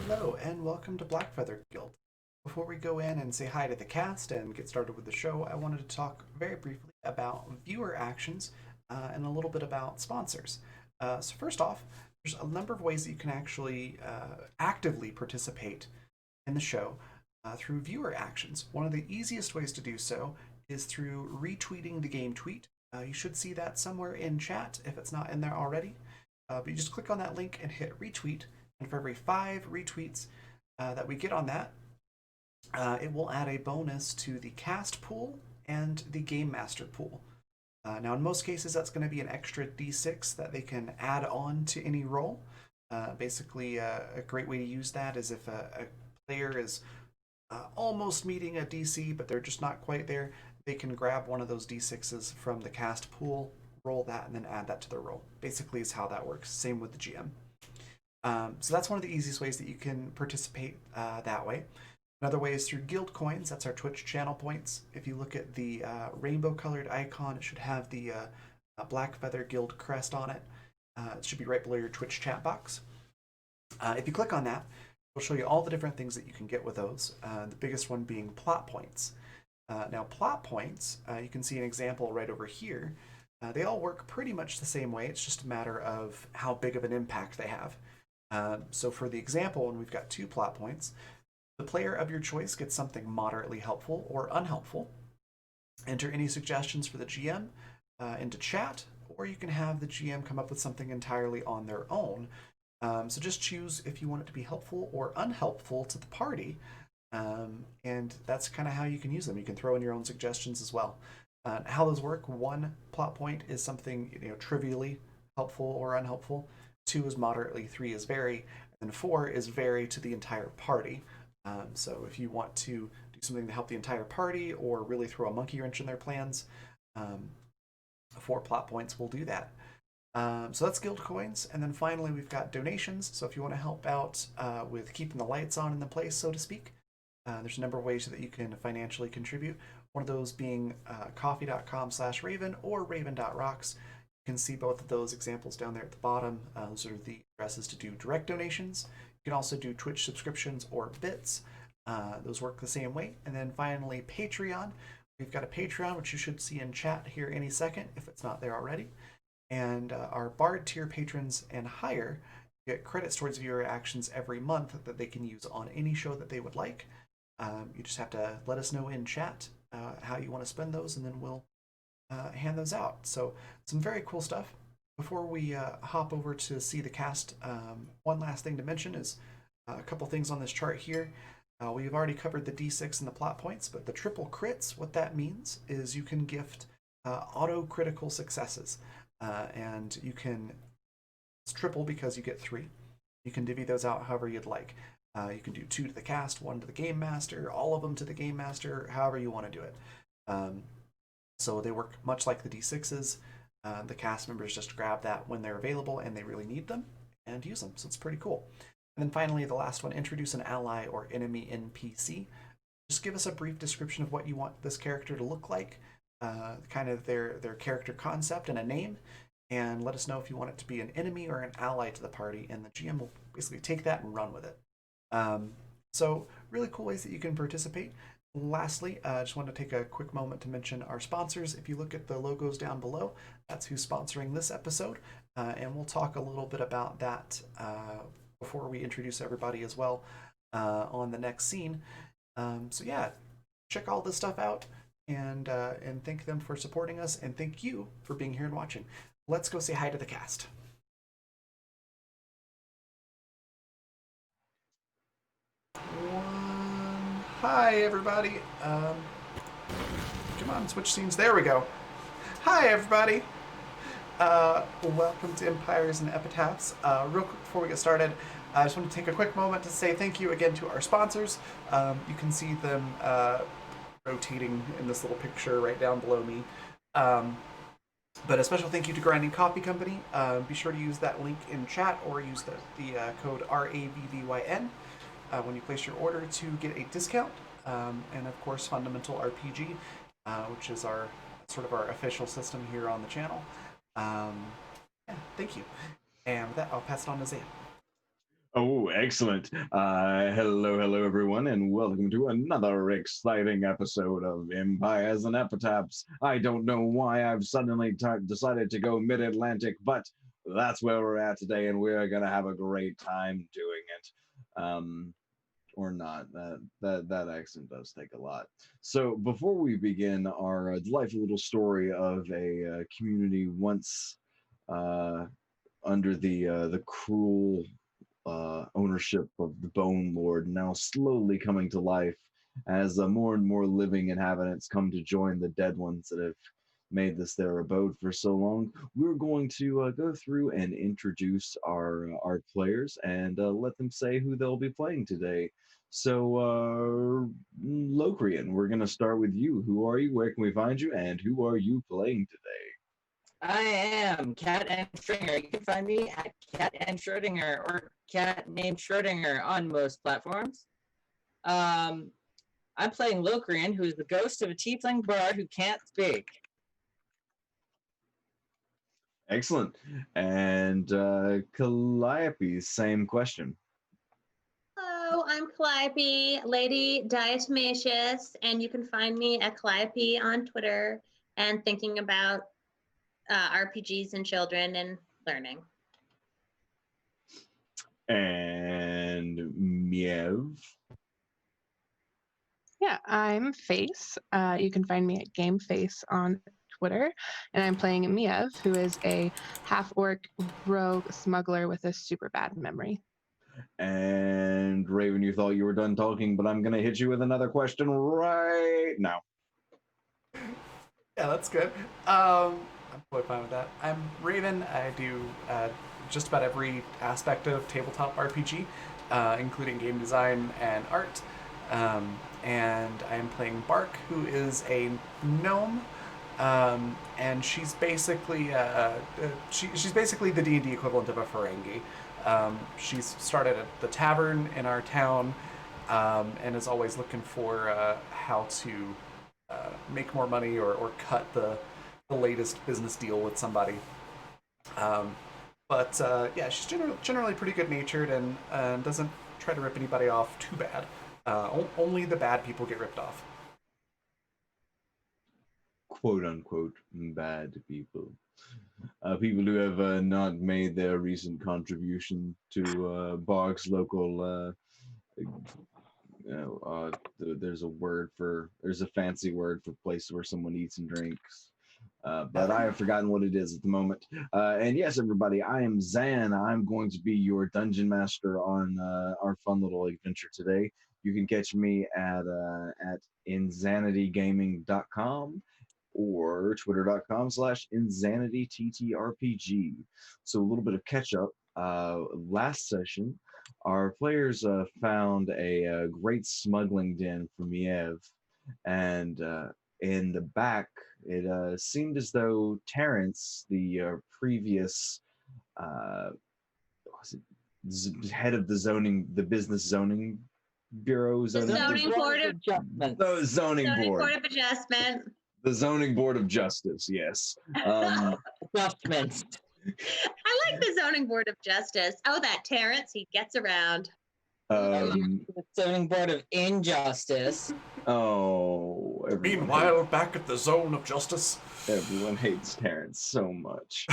Hello, and welcome to Blackfeather Guild. Before we go in and say hi to the cast and get started with the show, I wanted to talk very briefly about viewer actions and a little bit about sponsors. So, first off, there's a number of ways that you can actually actively participate in the show through viewer actions. One of the easiest ways to do so is through retweeting the game tweet. You should see that somewhere in chat if it's not in there already. But you just click on that link and hit retweet, and for every 5 retweets that we get on that, it will add a bonus to the cast pool and the game master pool. Now, in most cases, that's going to be an extra d6 that they can add on to any roll. Basically, a great way to use that is if a player is almost meeting a DC, but they're just not quite there, they can grab one of those d6s from the cast pool, roll that, and then add that to their roll. Basically, is how that works. Same with the GM. So that's one of the easiest ways that you can participate that way. Another way is through guild coins. That's our Twitch channel points. If you look at the rainbow colored icon, it should have the Black Feather Guild crest on it. It should be right below your Twitch chat box. If you click on that, it'll show you all the different things that you can get with those. The biggest one being plot points. Now, plot points, you can see an example right over here. They all work pretty much the same way. It's just a matter of how big of an impact they have. So for the example, when we've got 2 plot points, the player of your choice gets something moderately helpful or unhelpful. Enter any suggestions for the GM into chat, or you can have the GM come up with something entirely on their own. So just choose if you want it to be helpful or unhelpful to the party, and that's kind of how you can use them. You can throw in your own suggestions as well. How those work: 1 plot point is something trivially helpful or unhelpful. 2 is moderately, 3 is very, and 4 is very to the entire party. So if you want to do something to help the entire party or really throw a monkey wrench in their plans, 4 plot points will do that. So that's guild coins. And then finally, we've got donations. So if you want to help out with keeping the lights on in the place, so to speak, there's a number of ways that you can financially contribute. One of those being coffee.com/Raven or Raven.rocks. You can see both of those examples down there at the bottom. Those are the addresses to do direct donations. You can also do Twitch subscriptions or bits. Those work the same way. And then finally, Patreon. We've got a Patreon, which you should see in chat here any second if it's not there already. And our Bard tier patrons and higher get credits towards viewer actions every month that they can use on any show that they would like. You just have to let us know in chat how you want to spend those, and then we'll hand those out. So some very cool stuff. Before we hop over to see the cast, one last thing to mention is a couple things on this chart here. We've already covered the D6 and the plot points, but the triple crits, what that means is you can gift auto critical successes. And you can, it's triple because you get 3. You can divvy those out however you'd like. You can do 2 to the cast, 1 to the game master, all of them to the game master, however you want to do it. So they work much like the D6s. The cast members just grab that when they're available and they really need them and use them. So it's pretty cool. And then finally, the last one, introduce an ally or enemy NPC. Just give us a brief description of what you want this character to look like, kind of their character concept and a name, and let us know if you want it to be an enemy or an ally to the party, and the GM will basically take that and run with it. So really cool ways that you can participate. Lastly, I just want to take a quick moment to mention our sponsors. If you look at the logos down below, that's who's sponsoring this episode, and we'll talk a little bit about that before we introduce everybody as well on the next scene. So yeah, check all this stuff out, and thank them for supporting us, and thank you for being here and watching. Let's go say hi to the cast. Hi, everybody. Come on, switch scenes. There we go. Hi, everybody. Welcome to Empires and Epitaphs. Real quick before we get started, I just want to take a quick moment to say thank you again to our sponsors. You can see them rotating in this little picture right down below me. But a special thank you to Grinding Coffee Company. Be sure to use that link in chat or use the code RAVVYN when you place your order to get a discount. And of course, Fundamental RPG, which is our sort of our official system here on the channel. Yeah, thank you. And with that, I'll pass it on to Zaya. Oh, excellent. Hello, everyone, and welcome to another exciting episode of Empires and Epitaphs. I don't know why I've suddenly decided to go mid Atlantic, but that's where we're at today, and we're going to have a great time doing it. Or not. That accent does take a lot. So, before we begin our delightful little story of a community once uh, under the cruel ownership of the Bone Lord, now slowly coming to life as more and more living inhabitants come to join the dead ones that have made this their abode for so long. We're going to go through and introduce our players and let them say who they'll be playing today. So, Locrian, we're going to start with you. Who are you? Where can we find you? And who are you playing today? I am Cat and Stringer. You can find me at Cat and Schrodinger or Cat named Schrodinger on most platforms. Um, I'm playing Locrian, who is the ghost of a tiefling bard who can't speak. Excellent. And Calliope, same question. Hello, I'm Calliope, Lady Diatomaceous, and you can find me at Calliope on Twitter and thinking about RPGs and children and learning. And Miev. Yeah, I'm Face. You can find me at GameFace on Twitter, and I'm playing Miev, who is a half-orc rogue smuggler with a super bad memory. And Raven, you thought you were done talking, but I'm going to hit you with another question right now. Yeah, that's good. I'm totally fine with that. I'm Raven. I do just about every aspect of tabletop RPG, including game design and art. And I am playing Bark, who is a gnome, and she's basically she's basically the D&D equivalent of a Ferengi. She's started at the tavern in our town, and is always looking for how to make more money or cut the latest business deal with somebody. Um, but yeah, she's generally pretty good natured and doesn't try to rip anybody off too bad. Only the bad people get ripped off. Quote unquote bad people. People who have not made their recent contribution to Bark's local. There's a fancy word for places where someone eats and drinks. But I have forgotten what it is at the moment. And yes, everybody, I am Zan. I'm going to be your dungeon master on our fun little adventure today. You can catch me at insanitygaming.com or twitter.com/insanityttrpg. So a little bit of catch up. Last session, our players found a great smuggling den for Miev, and in the back, it seemed as though Terrence, the previous uh, was it head of the business zoning bureau, The zoning board of the zoning board, of adjustment. the zoning board of justice. Yes. Adjustments. I like the zoning board of justice. Oh, that Terrence, he gets around. Um, The zoning board of injustice. oh, Meanwhile, back at the zone of justice. Everyone hates Terrence so much.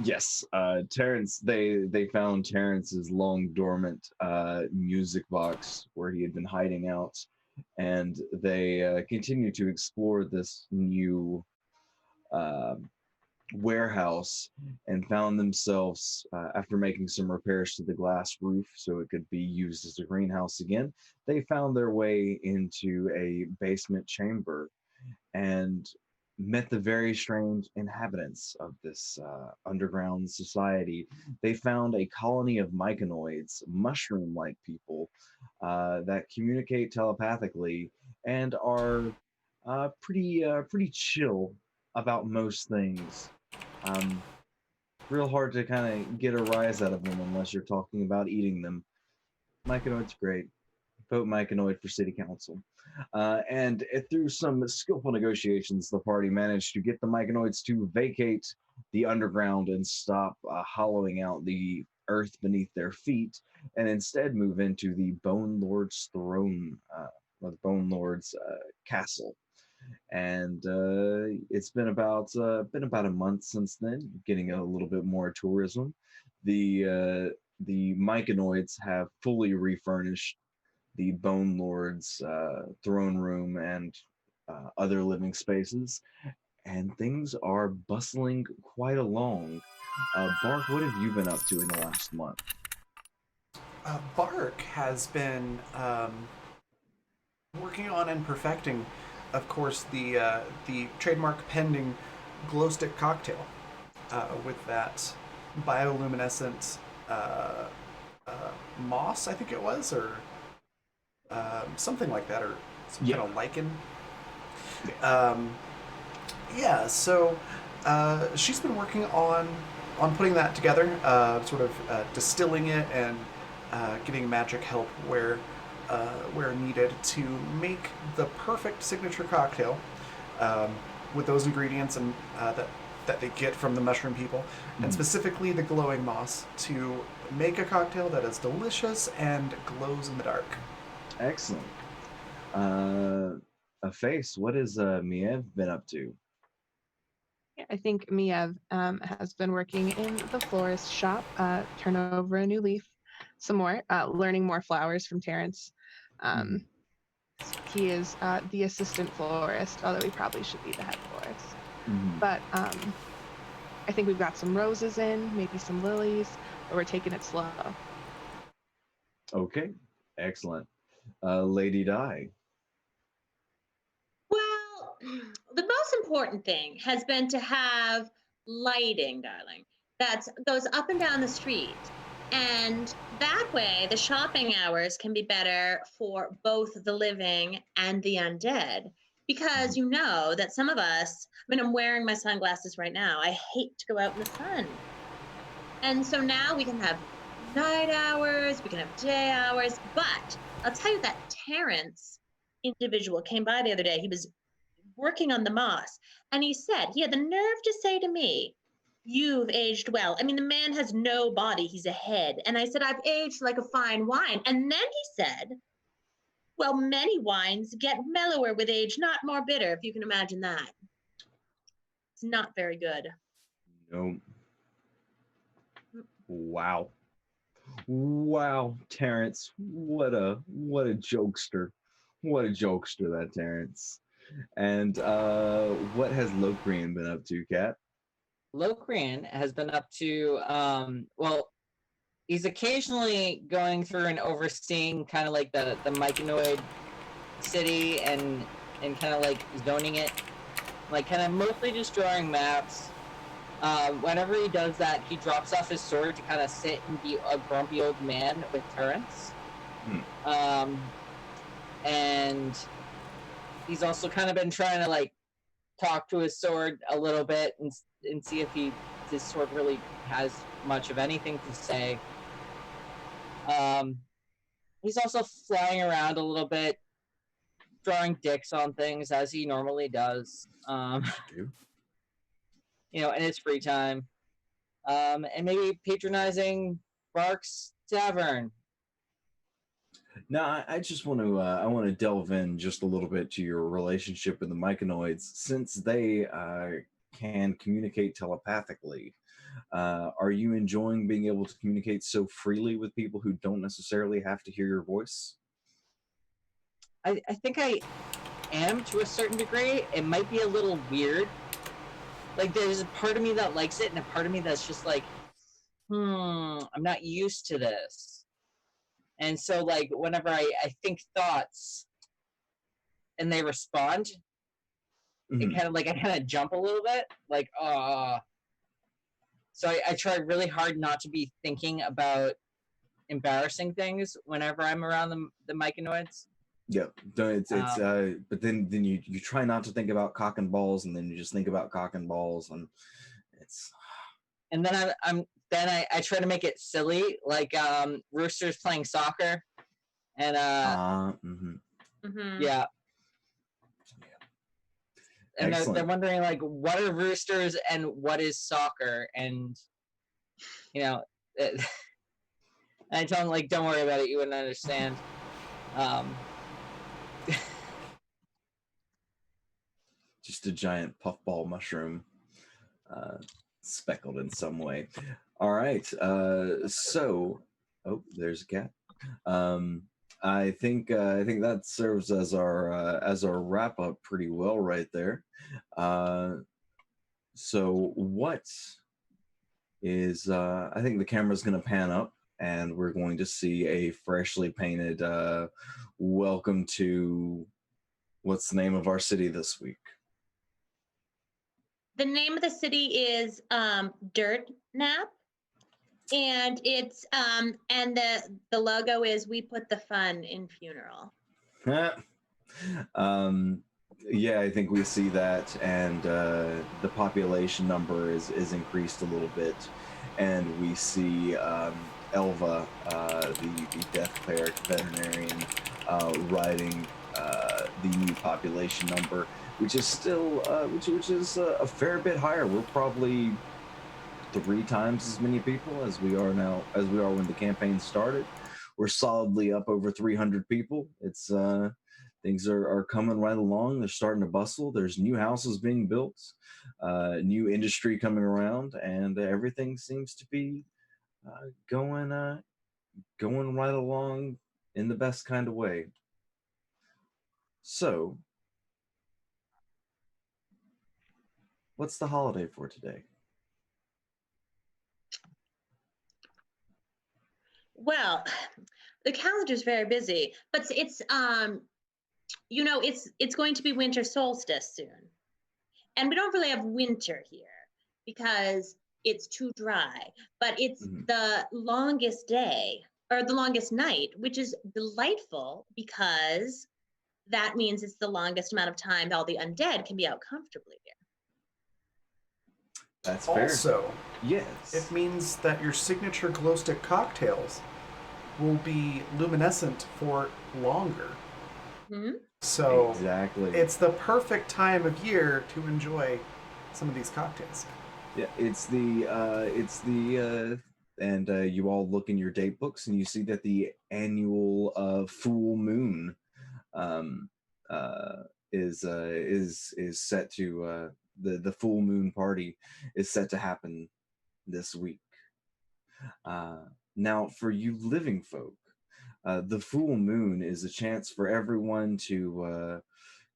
Yes, Terrence. They found Terrence's long dormant music box where he had been hiding out, and they continue to explore this new uh, warehouse and found themselves after making some repairs to the glass roof so it could be used as a greenhouse again. They found their way into a basement chamber and met the very strange inhabitants of this underground society. They found a colony of myconoids, mushroom like people that communicate telepathically and are pretty chill about most things. Real hard to kind of get a rise out of them unless you're talking about eating them. Myconoid's great. Vote Myconoid for city council. And through some skillful negotiations, the party managed to get the Myconoids to vacate the underground and stop hollowing out the earth beneath their feet and instead move into the Bone Lord's throne, or the Bone Lord's castle. And it's been about a month since then, getting a little bit more tourism. The Myconoids have fully refurnished the Bone Lord's throne room and other living spaces, and things are bustling quite along. Bark, what have you been up to in the last month? Bark has been working on and perfecting, of course, the trademark pending glow stick cocktail with that bioluminescent uh, uh, moss, I think it was, or something like that, or some kind of lichen. Um, yeah, so she's been working on putting that together, sort of distilling it and getting magic help where needed to make the perfect signature cocktail with those ingredients and that they get from the mushroom people, and specifically the glowing moss, to make a cocktail that is delicious and glows in the dark. Excellent. A face. What has Miev been up to? Yeah, I think Miev has been working in the florist shop, turn over a new leaf, some more, learning more flowers from Terrence. He is the assistant florist, although he probably should be the head florist. But I think we've got some roses in, maybe some lilies, but we're taking it slow. Okay, excellent. Lady Di. Well, the most important thing has been to have lighting, darling, that goes up and down the street. And that way, the shopping hours can be better for both the living and the undead. Because you know that some of us, I mean, I'm wearing my sunglasses right now. I hate to go out in the sun. And so now we can have night hours, we can have day hours. But I'll tell you that Terrence individual came by the other day. He was working on the moss, and he said he had the nerve to say to me, "You've aged well." I mean, the man has no body, he's a head. And I said, "I've aged like a fine wine." And then he said, "Well, many wines get mellower with age, not more bitter," if you can imagine that. It's not very good. No. Wow. Wow, Terrence. What a jokester. What a jokester that Terrence. And what has Locrian been up to, Kat? Locrian has been up to well, he's occasionally going through and overseeing kind of like the Myconoid city and kind of like zoning it, like kind of mostly just drawing maps. Whenever he does that, he drops off his sword to kind of sit and be a grumpy old man with Terrence. And he's also kind of been trying to like talk to his sword a little bit and see if his sword really has much of anything to say. He's also flying around a little bit, drawing dicks on things as he normally does. You know, in his free time. And maybe patronizing Bark's Tavern. Now, I just want to delve in just a little bit to your relationship with the Myconoids, since they can communicate telepathically. Are you enjoying being able to communicate so freely with people who don't necessarily have to hear your voice? I think I am to a certain degree. It might be a little weird. Like, there's a part of me that likes it, and a part of me that's just like, I'm not used to this. And so, like, whenever I think thoughts and they respond, it kind of like, I kind of jump a little bit, like, So I try really hard not to be thinking about embarrassing things whenever I'm around the Myconoids. Yeah, but then you try not to think about cock and balls, and then you just think about cock and balls, and it's. And then I try to make it silly, like roosters playing soccer, and yeah. And they're wondering like, what are roosters and what is soccer, and you know. And I tell him, like, don't worry about it, you wouldn't understand. Just a giant puffball mushroom, speckled in some way. All right. So, oh, there's a cat. I think that serves as our wrap up pretty well right there. So what is I think the camera's going to pan up and we're going to see a freshly painted welcome to what's the name of our city this week? The name of the city is Dirt Nap, and it's and the logo is "We put the fun in funeral." Yeah, I think we see that, and the population number is increased a little bit, and we see Elva, the death cleric veterinarian, riding the new population number, which is still which is a fair bit higher. We're probably 3 times as many people as we are when the campaign started. We're solidly up over 300 people. It's things are coming right along. They're starting to bustle. There's new houses being built, new industry coming around, and everything seems to be going right along in the best kind of way. So, what's the holiday for today? Well, the calendar's very busy, but it's it's going to be winter solstice soon. And we don't really have winter here because it's too dry, but it's the longest day or the longest night, which is delightful because that means it's the longest amount of time all the undead can be out comfortably here. That's fair. Also, Yes. it means that your signature glow stick cocktails will be luminescent for longer. Mm-hmm. So exactly, it's the perfect time of year to enjoy some of these cocktails. Yeah, and you all look in your date books and you see that the annual full moon um, is set to the full moon party is set to happen this week. Now, for you living folk, the full moon is a chance for everyone to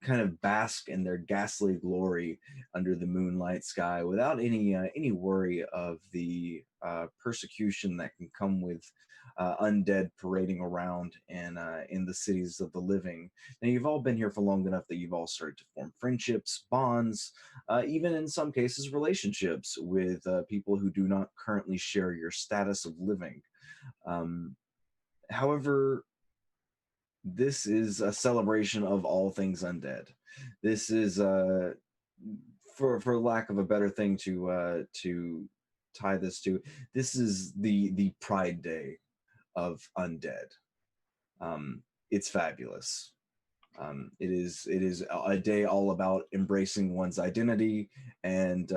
kind of bask in their ghastly glory under the moonlight sky without any worry of the persecution that can come with undead parading around in the cities of the living. Now, you've all been here for long enough that you've all started to form friendships, bonds, even in some cases relationships with people who do not currently share your status of living. However, this is a celebration of all things undead. This is for lack of a better thing to tie this to, this is the Pride Day of undead. It's fabulous. It is a day all about embracing one's identity and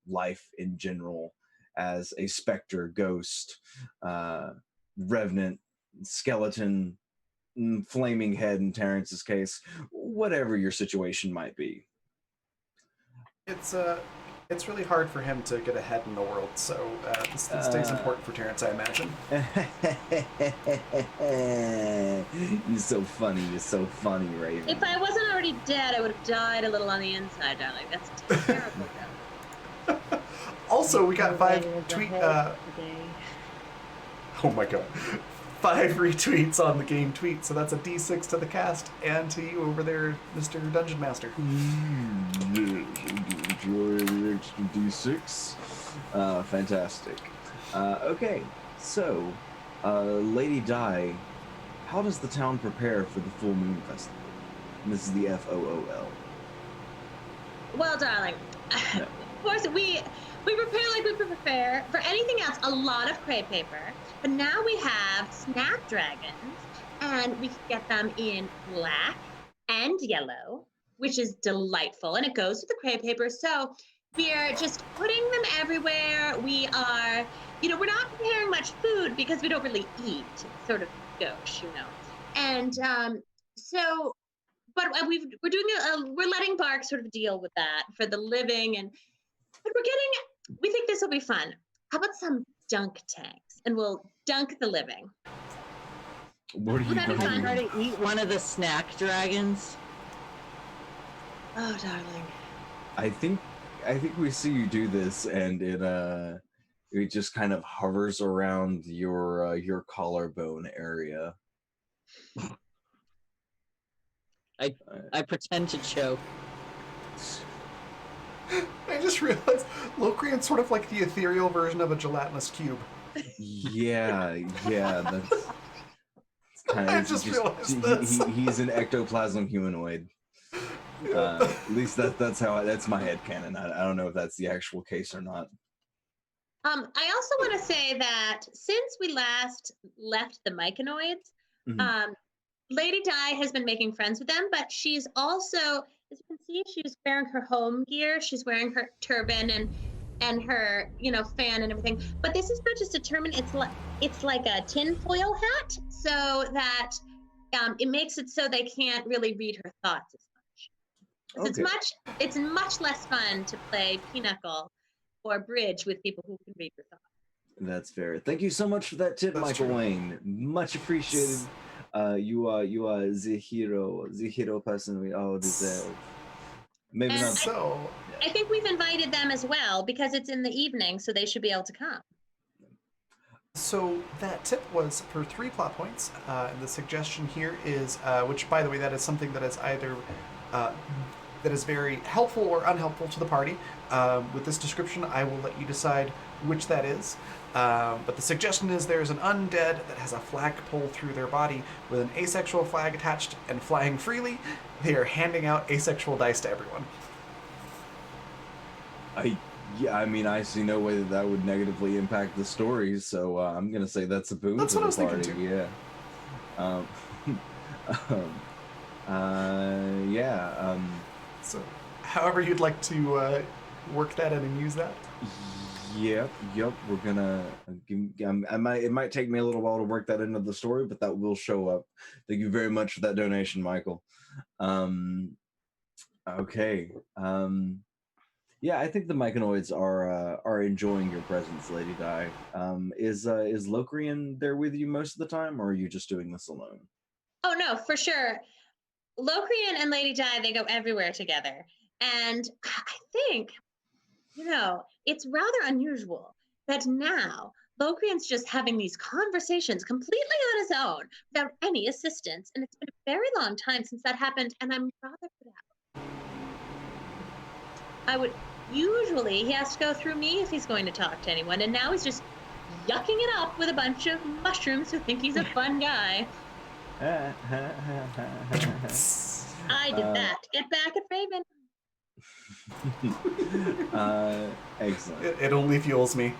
life in general as a specter, ghost, revenant, skeleton, flaming head in Terrence's case, whatever your situation might be. It's really hard for him to get ahead in the world, so this day's important for Terrence, I imagine. You're so funny, Raven. If I wasn't already dead, I would have died a little on the inside, darling. That's terrible. Also, we got 5 tweet. Oh my god. 5 retweets on the game tweet, so that's a D6 to the cast and to you over there, Mr. Dungeon Master. Enjoy the extra D6. Fantastic. Okay, so, Lady Di, how does the town prepare for the Full Moon Festival? And this is the FOOL. Well, darling, No. of course we prepare like we prepare for anything else. A lot of crepe paper, but now we have snapdragons, and we can get them in black and yellow, which is delightful, and it goes with the crepe paper. So We are just putting them everywhere. We are, we're not preparing much food because we don't really eat. It's sort of gauche, And so, but we're letting Bark sort of deal with that for the living, but we think this will be fun. How about some dunk tanks, and we'll dunk the living. What are you Would that be going I fun? try to eat one of the snack dragons. Oh, darling. I think we see you do this, and it just kind of hovers around your collarbone area. I pretend to choke. I just realized Locrian's sort of like the ethereal version of a gelatinous cube. Yeah, that's kind I of just realized this. he's an ectoplasm humanoid. At least that's my headcanon. I don't know if that's the actual case or not. I also want to say that since we last left the Myconoids, Mhm. Lady Di has been making friends with them, but she's also, as you can see, she's wearing her home gear. She's wearing her turban and her, fan and everything. But this is not just a turban; it's like a tinfoil hat, so that it makes it so they can't really read her thoughts as much. 'Cause Okay. it's much less fun to play pinochle or bridge with people who can read your thoughts. That's fair. Thank you so much for that tip, That's Michael true. Wayne. Much appreciated. You are the hero person we all deserve. Maybe And not. So, I think we've invited them as well because it's in the evening, so they should be able to come. So that tip was for 3 plot points, and the suggestion here is, which by the way, that is something that is either that is very helpful or unhelpful to the party. With this description, I will let you decide which that is. But the suggestion is there is an undead that has a flagpole through their body with an asexual flag attached and flying freely. They are handing out asexual dice to everyone. I mean, I see no way that would negatively impact the story, so I'm gonna say that's a boon That's for what I the was thinking party. too. Yeah. Um, yeah. So, however you'd like to work that in and use that. Yep. We're gonna. It might take me a little while to work that into the story, but that will show up. Thank you very much for that donation, Michael. Okay. Yeah, I think the Myconoids are enjoying your presence, Lady Di. Is Locrian there with you most of the time, or are you just doing this alone? Oh no, for sure. Locrian and Lady Di, they go everywhere together. And I think, it's rather unusual that now Locrian's just having these conversations completely on his own without any assistance. And it's been a very long time since that happened, and I'm rather put out. Usually he has to go through me if he's going to talk to anyone, and now he's just yucking it up with a bunch of mushrooms who think he's a fun guy. I did that. Get back at Raven. Excellent. It only fuels me.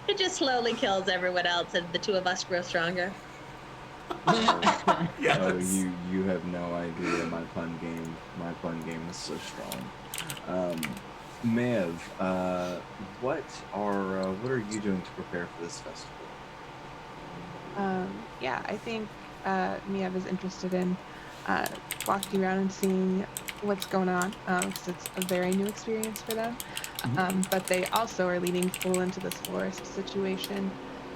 It just slowly kills everyone else, and the two of us grow stronger. Yes. Oh, you have no idea. My pun game is so strong. Maeve, what are you doing to prepare for this festival? Yeah, I think Niev is interested in walking around and seeing what's going on because it's a very new experience for them. But they also are leading full into this forest situation.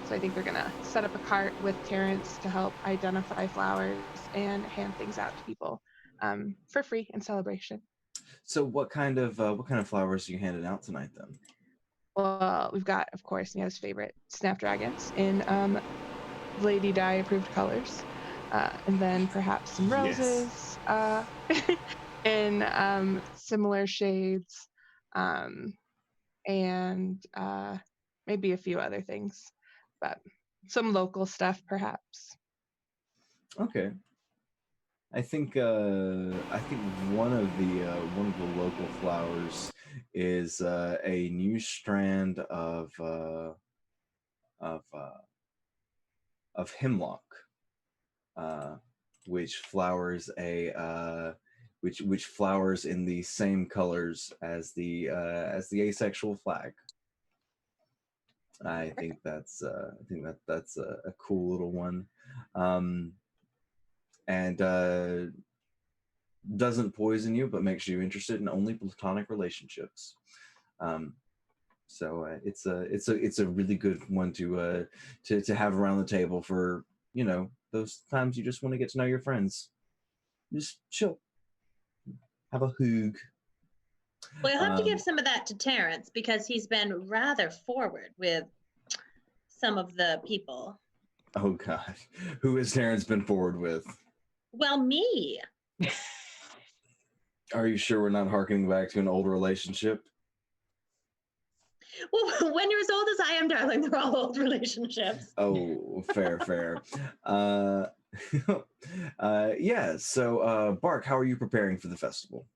So I think they're gonna set up a cart with Terrence to help identify flowers and hand things out to people for free in celebration. So what kind of flowers are you handing out tonight then? Well, we've got, of course, Nia's favorite snapdragons in Lady Di approved colors, and then perhaps some roses in similar shades, and maybe a few other things, but some local stuff perhaps. Okay. I think one of the local flowers is a new strand of hemlock, which flowers which flowers in the same colors as the asexual flag. I think that's a cool little one, and doesn't poison you, but makes you interested in only platonic relationships. Um, so it's a really good one to have around the table for those times you just want to get to know your friends. Just chill, have a hug. Well, you'll have to give Um, some of that to Terrence because he's been rather forward with some of the people. oh God, who has Terrence been forward with? Well, me. Are you sure we're not harkening back to an old relationship? Well, when you're as old as I am, darling, they're all old relationships. Oh, fair. Uh, yeah. So, Bark, how are you preparing for the festival?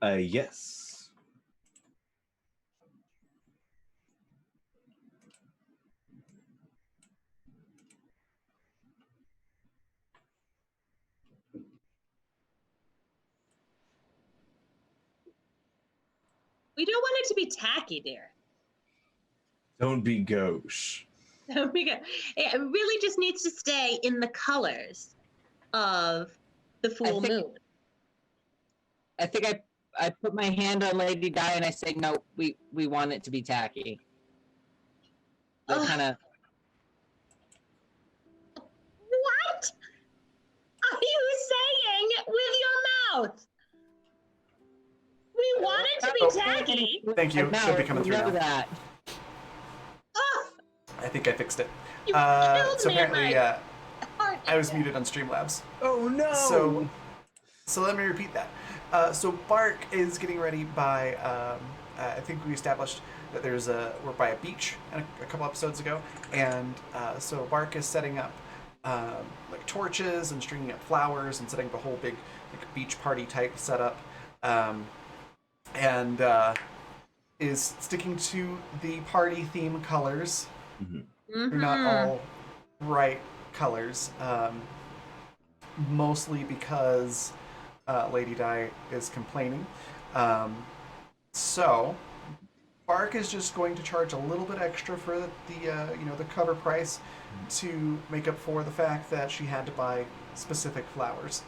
Yes. We don't want it to be tacky, dear. Don't be gauche. It really just needs to stay in the colors of the full moon. I think I put my hand on Lady Di and I say, no, we want it to be tacky. That kind of. What are you saying with your mouth? We want it to be tacky. Thank you. Should be coming through now. That. Oh, I think I fixed it. you killed So me at apparently, my heart. I was muted on Streamlabs. Oh no! So let me repeat that. So Bark is getting ready by. I think we established that we're by a beach a couple episodes ago, and so Bark is setting up like torches and stringing up flowers and setting up a whole big like beach party type setup, and is sticking to the party theme colors. Mm-hmm. They're not all bright colors, mostly because Lady Di is complaining. So Bark is just going to charge a little bit extra for the cover price to make up for the fact that she had to buy specific flowers.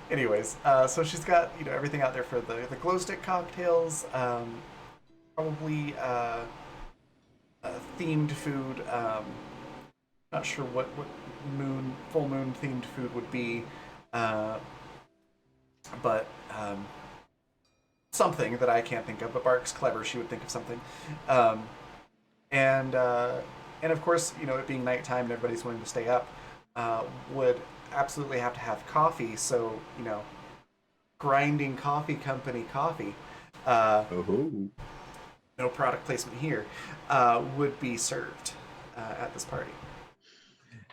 Anyways, so she's got everything out there for the glow stick cocktails, probably themed food. Not sure what full moon themed food would be, but something that I can't think of. But Bark's clever; she would think of something. And of course, it being nighttime and everybody's willing to stay up, would absolutely have to have coffee. So grinding coffee company coffee. No product placement here. Would be served at this party.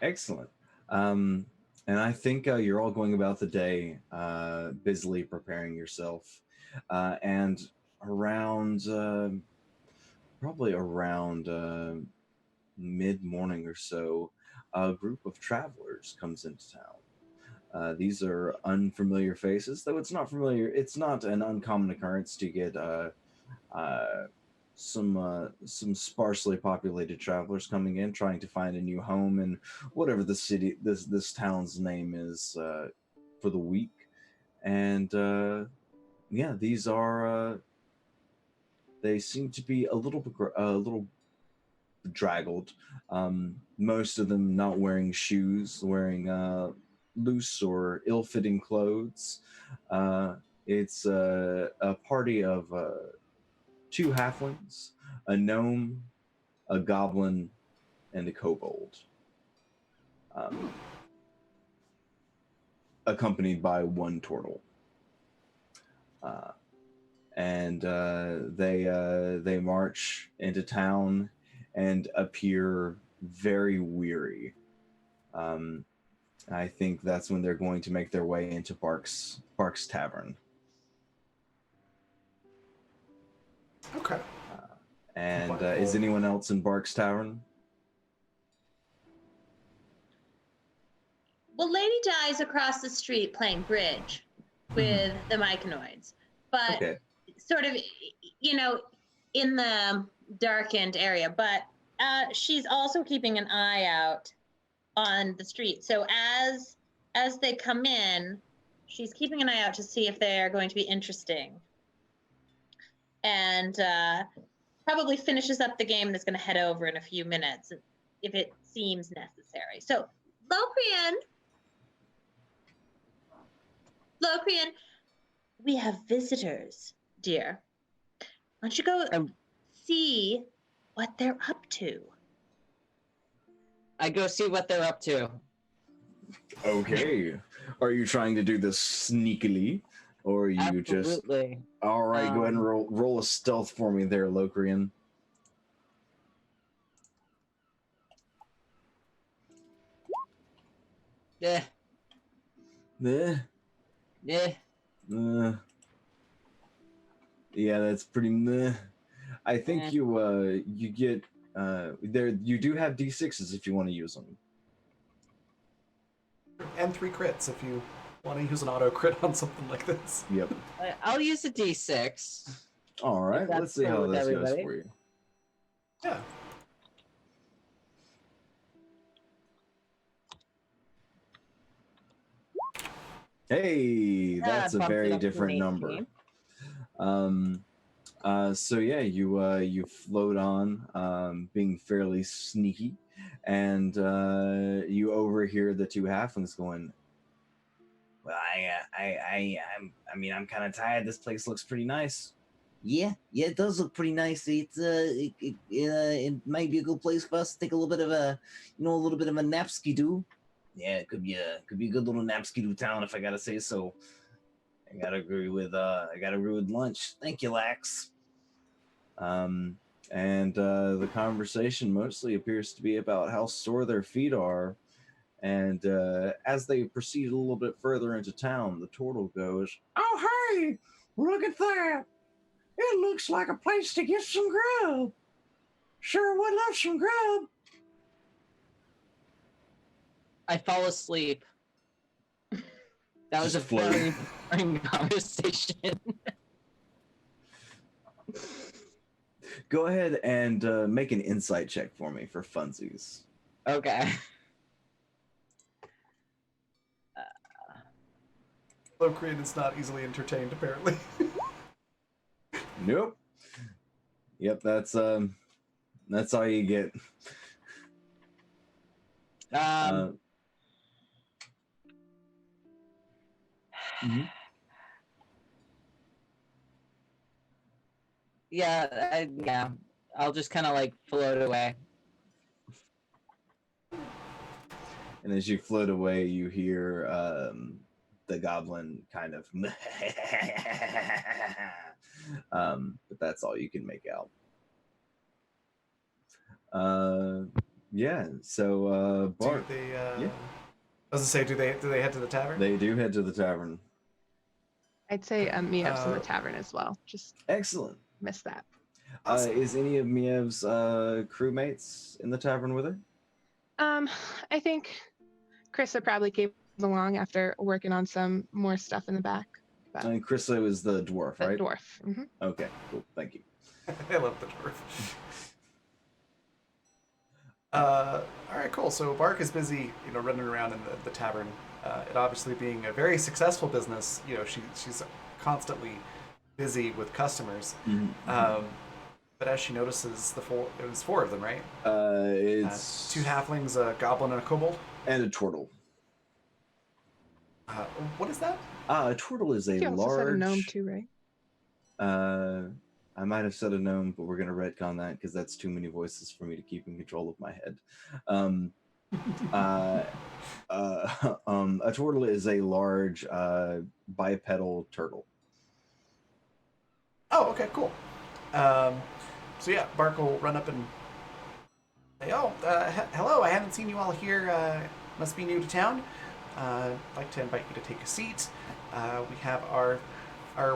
Excellent. And I think you're all going about the day busily preparing yourself. And around, probably around mid-morning or so, a group of travelers comes into town. These are unfamiliar faces, though it's not familiar. It's not an uncommon occurrence to get some sparsely populated travelers coming in, trying to find a new home in whatever this town's name is for the week. And yeah, these are they seem to be a little bedraggled. Most of them not wearing shoes, wearing loose or ill-fitting clothes. It's a party of 2 halflings, a gnome, a goblin, and a kobold. accompanied by one turtle. And they march into town and appear very weary. I think that's when they're going to make their way into Bark's Tavern. Okay. And is anyone else in Bark's Tavern? Well, Lady Di is across the street playing bridge with the Myconoids, but Okay. sort of, you know, in the darkened area. But she's also keeping an eye out on the street. So as they come in, she's keeping an eye out to see if they're going to be interesting, and probably finishes up the game and is going to head over in a few minutes if it seems necessary. So, Locrian, we have visitors, dear. Why don't you go see what they're up to? I go see what they're up to. Okay. Are you trying to do this sneakily, or are you Absolutely. just... All right, go ahead and roll a stealth for me there, Locrian. Yeah. Yeah. Yeah. Yeah, that's pretty meh. I think you get there. You do have D6s if you want to use them. And 3 crits if you want to use an auto crit on something like this. Yep. I'll use a D6. All right, let's see how this goes for you. Yeah. Hey, that's a very different number. So yeah, you float on, being fairly sneaky, and you overhear the two halflings going, "Well, I'm kind of tired. This place looks pretty nice." Yeah, it does look pretty nice. It might be a good place for us to take a little bit of a napski do. Yeah, it could be a good little napski do town if I gotta say so. I gotta agree with lunch. Thank you, Lax. And the conversation mostly appears to be about how sore their feet are. And as they proceed a little bit further into town, the turtle goes, "Oh, hey, look at that. It looks like a place to get some grub. Sure would love some grub." I fall asleep. That was a very boring conversation. Go ahead and make an insight check for me for funsies. Okay. Locrian is not easily entertained, apparently. Nope. Yep, that's all you get. Yeah, I'll just kind of like float away. And as you float away, you hear the goblin kind of but that's all you can make out. Yeah, so Bart, Do they yeah. I was gonna say, do they head to the tavern? They do head to the tavern. I'd say Miev's in the tavern as well. Just excellent. Missed that. Awesome. Is any of Miev's crewmates in the tavern with her? I think Krista probably came along after working on some more stuff in the back. And Krista was the dwarf, right? The dwarf. Mm-hmm. Okay, cool. Thank you. I love the dwarf. All right, cool. So Bark is busy, running around in the tavern. It obviously being a very successful business, she's constantly busy with customers. Mm-hmm. But as she notices it was 4 of them, right? It's 2 halflings, a goblin, and a kobold, and a turtle. What is that? A turtle is a You also large. said a gnome too, right? I might have said a gnome, but we're gonna retcon that because that's too many voices for me to keep in control of my head. Uh, a turtle is a large bipedal turtle. Oh, okay, cool. Um, so yeah, Bark will run up and say, "Oh, hello! I haven't seen you all here. Must be new to town. I'd like to invite you to take a seat. We have our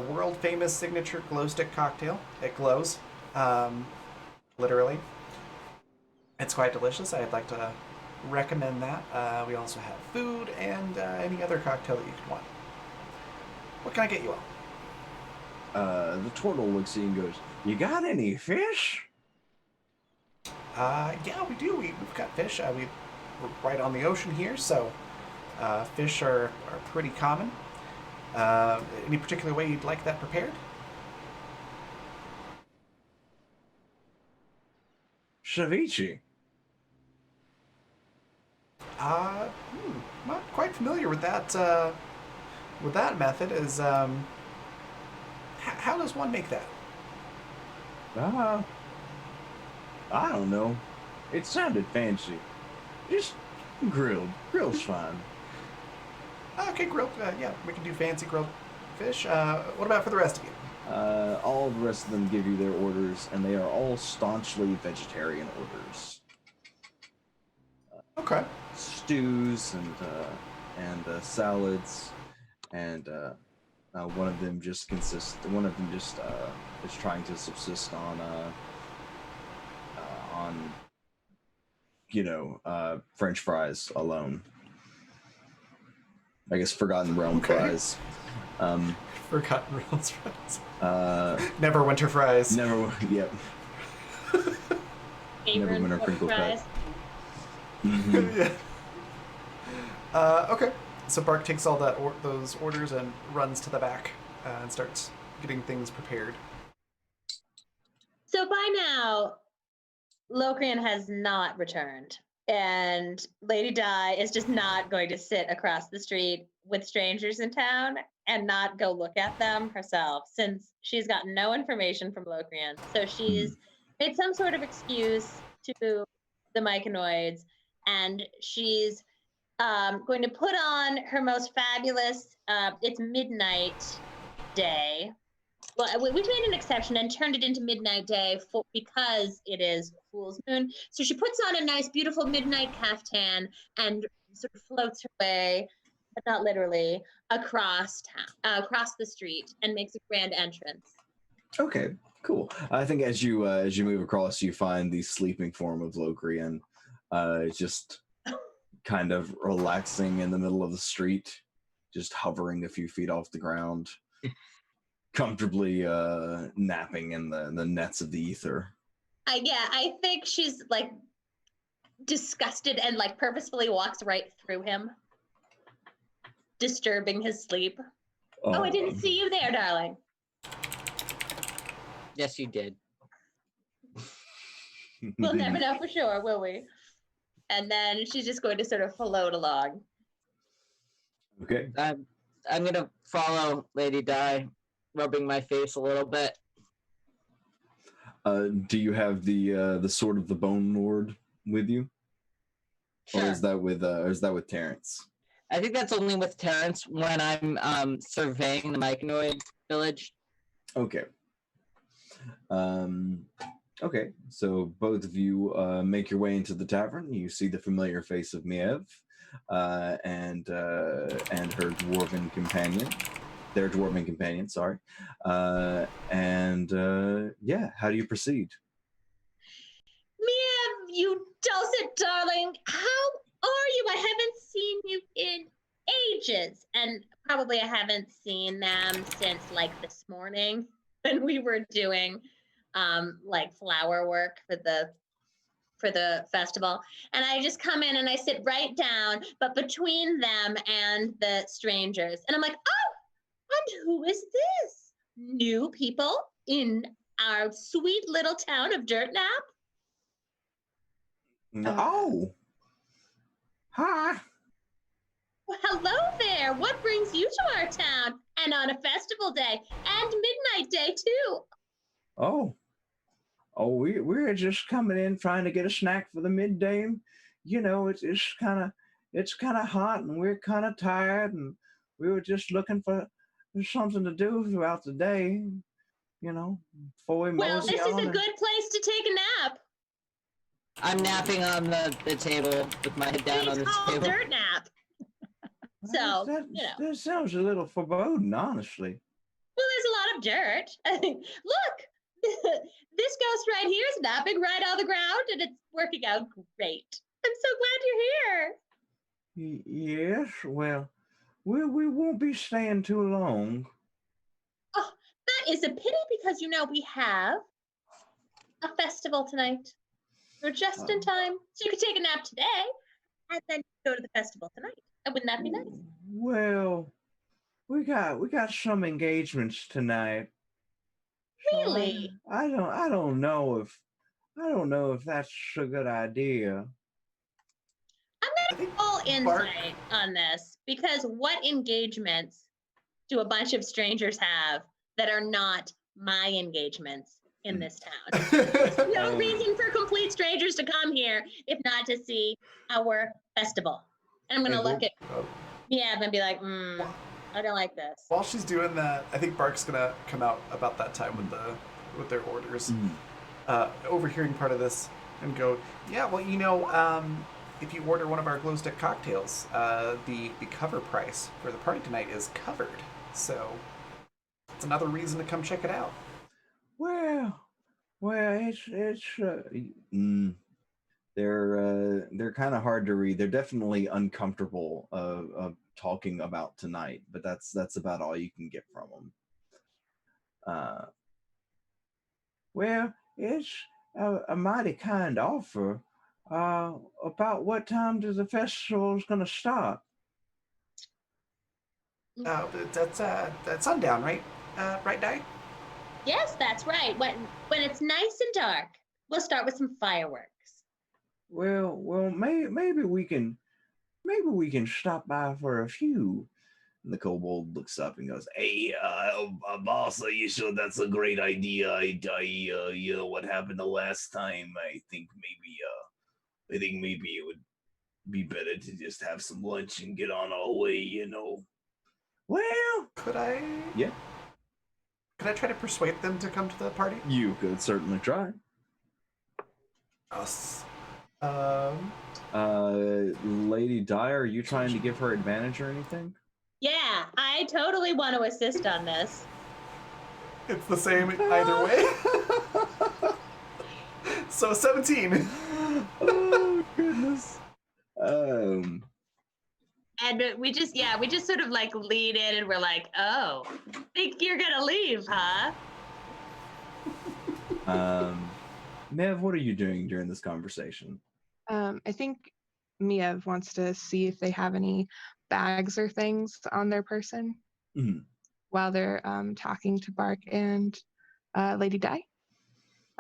world famous signature glow stick cocktail. It glows, um, literally. It's quite delicious. I'd like to recommend that. We also have food and any other cocktail that you could want. What can I get you all?" The turtle looks at you and goes, "You got any fish?" Yeah, we do. We've got fish. We're right on the ocean here, so fish are pretty common. Any particular way you'd like that prepared? Ceviche. Not quite familiar with that method. Is how does one make that? Uh, I don't know. It sounded fancy. Just grilled. Grilled's fine. Okay, grilled. Yeah, we can do fancy grilled fish. What about for the rest of you? All the rest of them give you their orders, and they are all staunchly vegetarian orders. Okay. Stews and salads, and one of them just is trying to subsist on French fries alone. I guess Forgotten Realm Okay. fries. Forgotten Realms fries. Never fries. Yep. Never winter crinkle cut. Mm-hmm. Yeah. Okay. So Bark takes all those orders and runs to the back and starts getting things prepared. So by now, Locrian has not returned, and Lady Di is just not going to sit across the street with strangers in town and not go look at them herself, since she's gotten no information from Locrian. So she's made some sort of excuse to the Myconoids, and she's going to put on her most fabulous, it's midnight day. Well, we made an exception and turned it into midnight day because it is Fool's Moon. So she puts on a nice, beautiful midnight caftan and sort of floats her way, but not literally, across town, across the street, and makes a grand entrance. Okay, cool. I think as you move across, you find the sleeping form of Locrian, just kind of relaxing in the middle of the street, just hovering a few feet off the ground, comfortably napping in the nets of the ether. Yeah, I think she's like disgusted and like purposefully walks right through him, disturbing his sleep. Oh, I didn't see you there, darling. Yes, you did. We'll never know for sure, will we? And then she's just going to sort of float along. Okay. I'm gonna follow Lady Di, rubbing my face a little bit. Do you have the sword of the Bone Lord with you, Sure. or is that with Terrence? I think that's only with Terrence when I'm surveying the Myconoid village. Okay. Okay, so both of you make your way into the tavern. You see the familiar face of Miev and her dwarven companion. Their dwarven companion, sorry. Yeah, how do you proceed? Miev, you dulcet darling, how are you? I haven't seen you in ages. And probably I haven't seen them since like this morning when we were doing like flower work for the festival. And I just come in and I sit right down, but between them and the strangers. And I'm like, oh, and who is this? New people in our sweet little town of Dirtnap? Oh, hi. Well, hello there. What brings you to our town? And on a festival day and midnight day too. Oh, we're just coming in trying to get a snack for the midday it's kind of hot, and we're kind of tired, and we were just looking for something to do throughout the day, before we Well, mosey this is a on. good place to take a nap. I'm napping on the table with my head down And on it's the called table. dirt nap. Well, So, that sounds a little foreboding, honestly. well, there's a lot of dirt. Look, this ghost right here is napping right on the ground, and it's working out great. I'm so glad you're here. Yes, well, we won't be staying too long. Oh, that is a pity because we have a festival tonight. You're just in time, so you could take a nap today, and then go to the festival tonight. Wouldn't that be nice? Well, we got some engagements tonight. So Really? I don't know if that's a good idea. I'm I gonna think roll Bark. insight on this because what engagements do a bunch of strangers have that are not my engagements in this town? No reason for complete strangers to come here if not to see our festival. And I'm gonna look at Miev and be like, I don't like this. While she's doing that, I think Bark's gonna come out about that time with their orders, overhearing part of this, and go, yeah, well, if you order one of our glow stick cocktails, the cover price for the party tonight is covered. So it's another reason to come check it out. Well, they're kind of hard to read. They're definitely uncomfortable of talking about tonight, but that's about all you can get from them. Well, it's a mighty kind offer. About what time does the festival's gonna start? That's sundown, right? Right, Di? Yes, that's right. When it's nice and dark, we'll start with some fireworks. Well, maybe we can stop by for a few. And the kobold looks up and goes, "Hey, boss, are you sure that's a great idea? What happened the last time? I think maybe it would be better to just have some lunch and get on our way. Well, Could I? yeah, Could I try to persuade them to come to the party? you could certainly try. Us. Lady Dyer, are you trying to give her advantage or anything? Yeah, I totally want to assist on this. It's the same either way. So 17. Oh goodness. And we just sort of like lean in and we're like, oh, think you're gonna leave, huh? Mev, what are you doing during this conversation? I think Miev wants to see if they have any bags or things on their person while they're talking to Bark and Lady Di.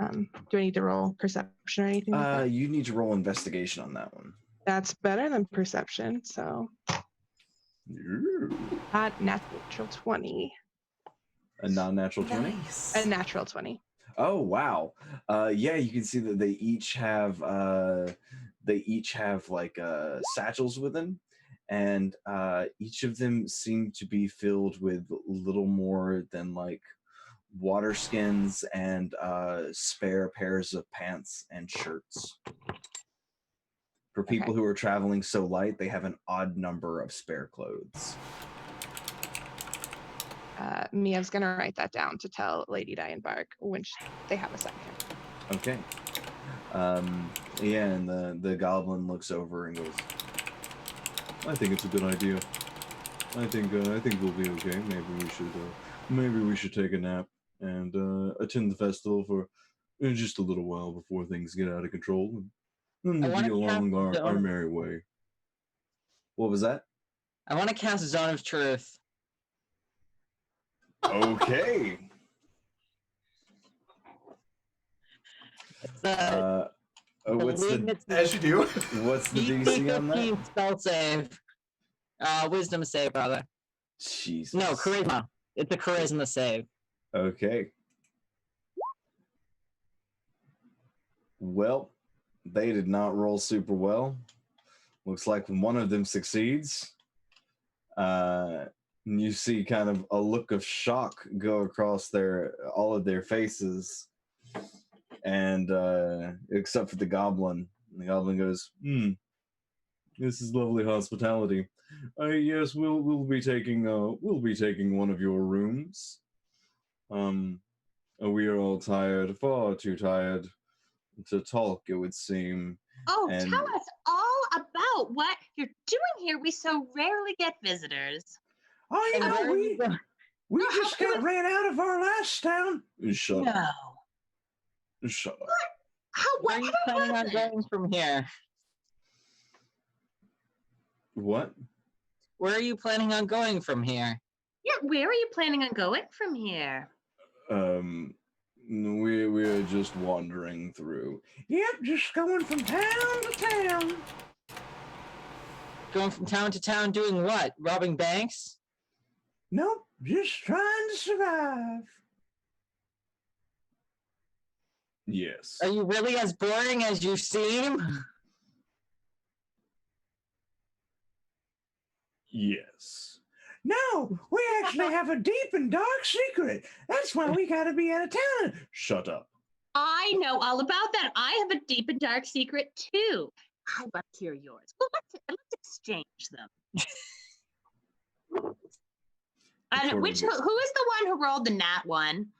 Do I need to roll perception or anything like that? You need to roll investigation on that one. That's better than perception, so natural 20. A non-natural 20? Nice. A natural 20. Oh wow. Yeah, you can see that they each have like satchels with them, and each of them seem to be filled with little more than like water skins and spare pairs of pants and shirts. For people who are traveling so light, they have an odd number of spare clothes. Mia's gonna write that down to tell Lady Di and Bark when they have a second. Okay. Yeah, and the goblin looks over and goes, "I think it's a good idea. I think we'll be okay. Maybe we should take a nap and attend the festival for just a little while before things get out of control, and we'll be along our merry way." What was that? I want to cast Zone of Truth. Okay. What's the As you do. What's the DC on that? Spell save. Wisdom save, rather. Jesus. No, charisma. It's a charisma save. Okay. Well, they did not roll super well. looks like when one of them succeeds, you see kind of a look of shock go across all of their faces, and except for the goblin. The goblin goes, this is lovely hospitality. Yes, we'll be taking one of your rooms. We are all tired, far too tired to talk, it would seem. Oh, And tell us all about what you're doing here. We so rarely get visitors. oh, you And know, where are you going? we No, just how got can ran out of our last town. Shut up. No. Shut up. Where are you planning on happened? going from here? What? Where are you planning on going from here? Yeah, where are you planning on going from here? We're just wandering through. Yep, just going from town to town. Going from town to town doing what? Robbing banks? Nope, just trying to survive. Yes. Are you really as boring as you seem? Yes. No, we actually have a deep and dark secret. That's why we gotta be out of town. Shut up. I know all about that. I have a deep and dark secret too. I'd love to hear yours. Well, let's exchange them. And who is the one who rolled the nat one?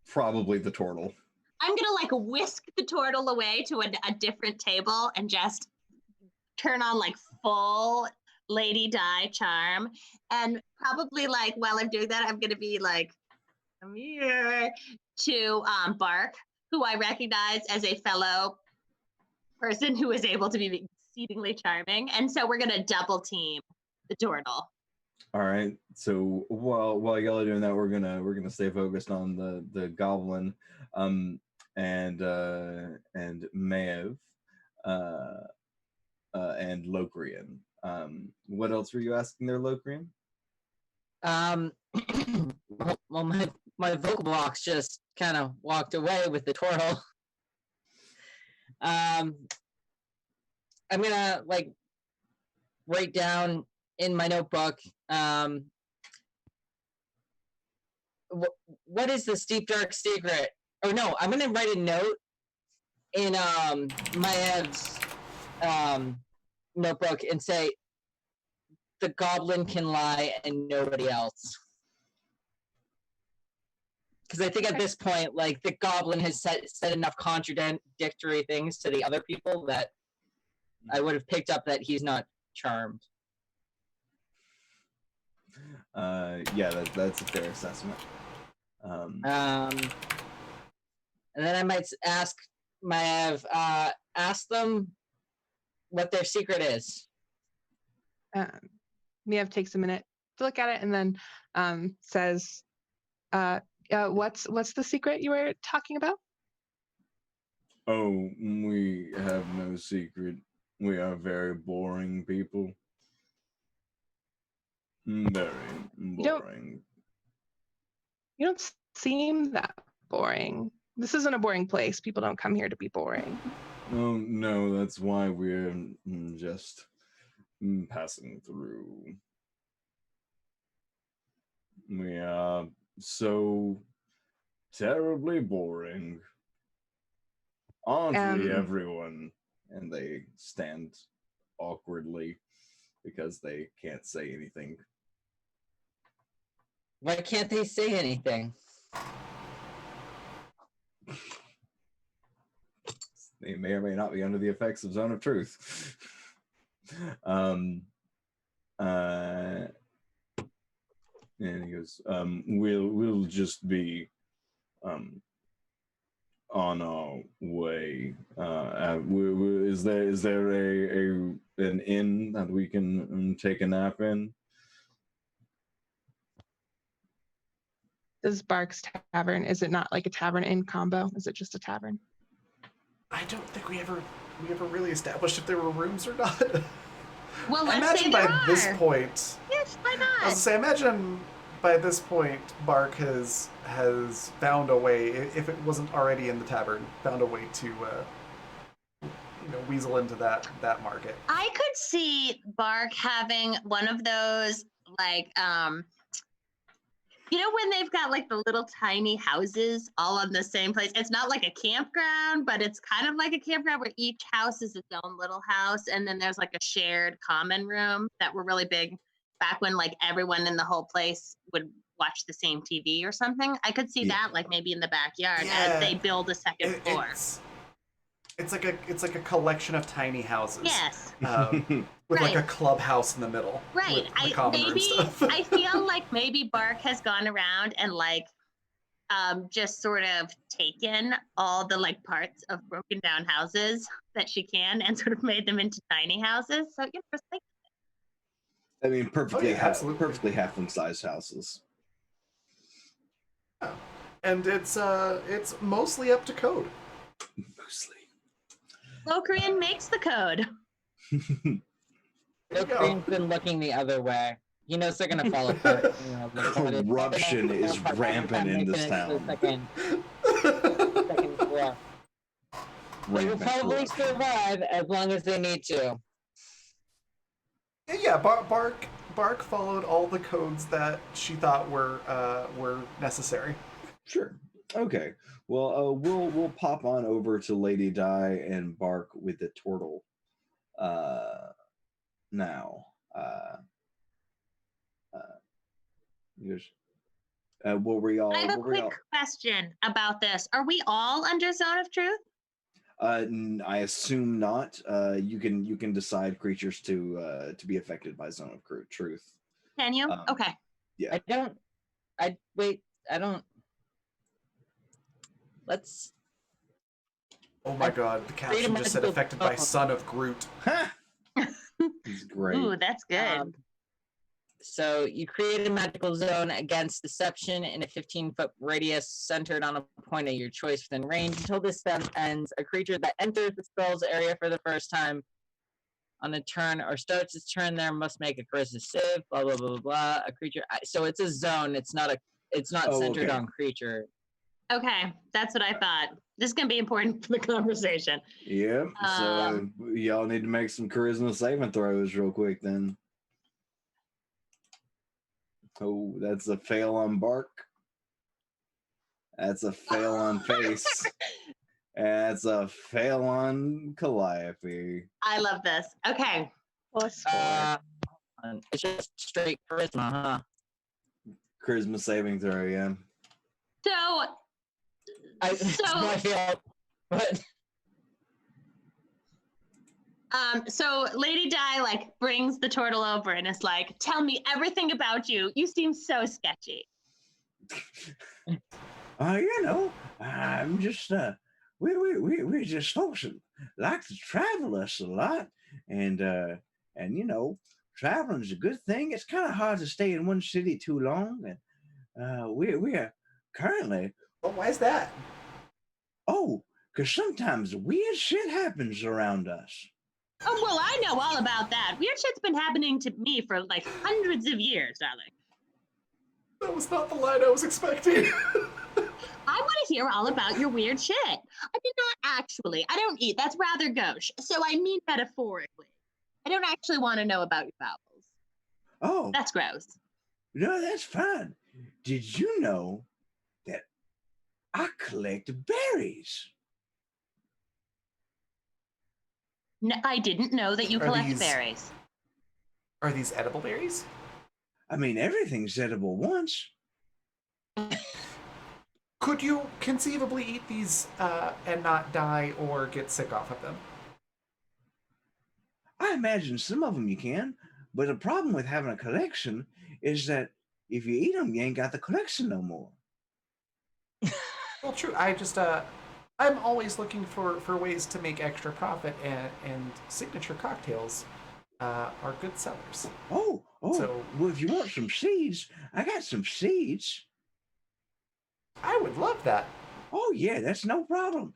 Probably the turtle. I'm gonna like whisk the turtle away to a different table and just turn on like full Lady Di charm. And probably like while I'm doing that, I'm gonna be like, come here to Bark, who I recognize as a fellow person who is able to be exceedingly charming. And so we're gonna double team the turtle. All right. So while y'all are doing that, we're gonna stay focused on the goblin, and Maev, and Locrian. What else were you asking there, Locrian? Well, my vocal box just kind of walked away with the turtle. I'm gonna like write down in my notebook. What is this deep dark secret? Oh no, I'm gonna write a note in Maev's notebook and say the goblin can lie and nobody else. Because I think at this point, like the goblin has said enough contradictory things to the other people that I would have picked up that he's not charmed. Yeah, that's a fair assessment. And then I might ask Maev, ask them what their secret is. Maev takes a minute to look at it and then says, what's the secret you were talking about? Oh, we have no secret. We are very boring people. Very boring. You don't seem that boring. This isn't a boring place. People don't come here to be boring. Oh, no, that's why we're just passing through. We are so terribly boring. Aren't we, everyone? And they stand awkwardly because they can't say anything. Why can't they say anything? They may or may not be under the effects of Zone of Truth. And he goes, we'll just be on our way. Is there an inn that we can take a nap in? This Bark's Tavern, is it not like a tavern inn combo? Is it just a tavern? I don't think we ever really established if there were rooms or not. Well, I let's say imagine there by are. this point. Yes, why I was not? gonna say, imagine by this point, Bark has found a way, if it wasn't already in the tavern, found a way to weasel into that market. I could see Bark having one of those like when they've got like the little tiny houses all on the same place. It's not like a campground, but it's kind of like a campground where each house is its own little house, and then there's like a shared common room that were really big back when like everyone in the whole place would watch the same TV or something. I could see Yeah. that like maybe in the backyard Yeah. as they build a second floor. It's like a collection of tiny houses. Yes. With like a Right. clubhouse in the middle. Right. With the common room stuff. I feel like maybe Bark has gone around and like just sort of taken all the like parts of broken down houses that she can and sort of made them into tiny houses. So just like I mean, perfectly, absolutely. perfectly halfling-sized houses. Yeah. And it's mostly up to code. Mostly. Locrian makes the code. Locrian's been looking the other way. He knows they're gonna fall apart. Corruption is rampant in this town. Second floor. They will Rampant probably corruption. survive as long as they need to. Yeah, Bark followed all the codes that she thought were necessary. Sure. Okay. Well, we'll pop on over to Lady Di and Bark with the turtle. Now. What were y'all? I have a what were quick y'all- question about this. Are we all under Zone of Truth? I assume not. You can decide creatures to be affected by Zone of Truth. Can you? Okay. I don't. Let's. Oh my god, the caption just said affected by Son of Groot. Ha! It's great. Ooh, that's good. So you create a magical zone against deception in a 15-foot radius centered on a point of your choice within range. Until this step ends, a creature that enters the spell's area for the first time on a turn or starts its turn there must make a charisma save. Blah blah blah blah blah. A creature. So it's a zone. It's not centered okay. on creature. Okay, that's what I thought. This is gonna be important for the conversation. Yep. So y'all need to make some charisma saving throws real quick then. Oh, that's a fail on Bark. That's a fail on Face. And that's a fail on Calliope. I love this. Okay. +4. It's just straight charisma, huh? Charisma saving throw, yeah. So I feel, but so Lady Di like brings the turtle over and is like, "Tell me everything about you. You seem so sketchy." I'm just we just folks that like to travel us a lot, and traveling's a good thing. It's kind of hard to stay in one city too long, and we are currently Well, why is that? because sometimes weird shit happens around us. Oh well, I know all about that. Weird shit's been happening to me for like hundreds of years, darling. That was not the line I was expecting. I want to hear all about your weird shit. I mean, not actually. I don't eat. That's rather gauche. So I mean metaphorically. I don't actually want to know about your bowels. Oh, That's gross. no, that's fine. Did you know that I collect berries? No, I didn't know that you Are collect these- berries. Are these edible berries? I mean, everything's edible once. Could you conceivably eat these and not die or get sick off of them? I imagine some of them you can, but the problem with having a collection is that if you eat them, you ain't got the collection no more. Well, true. I'm always looking for ways to make extra profit, and signature cocktails are good sellers. Oh, So- well, if you want some seeds, I got some seeds. I would love that. Oh, yeah, that's no problem.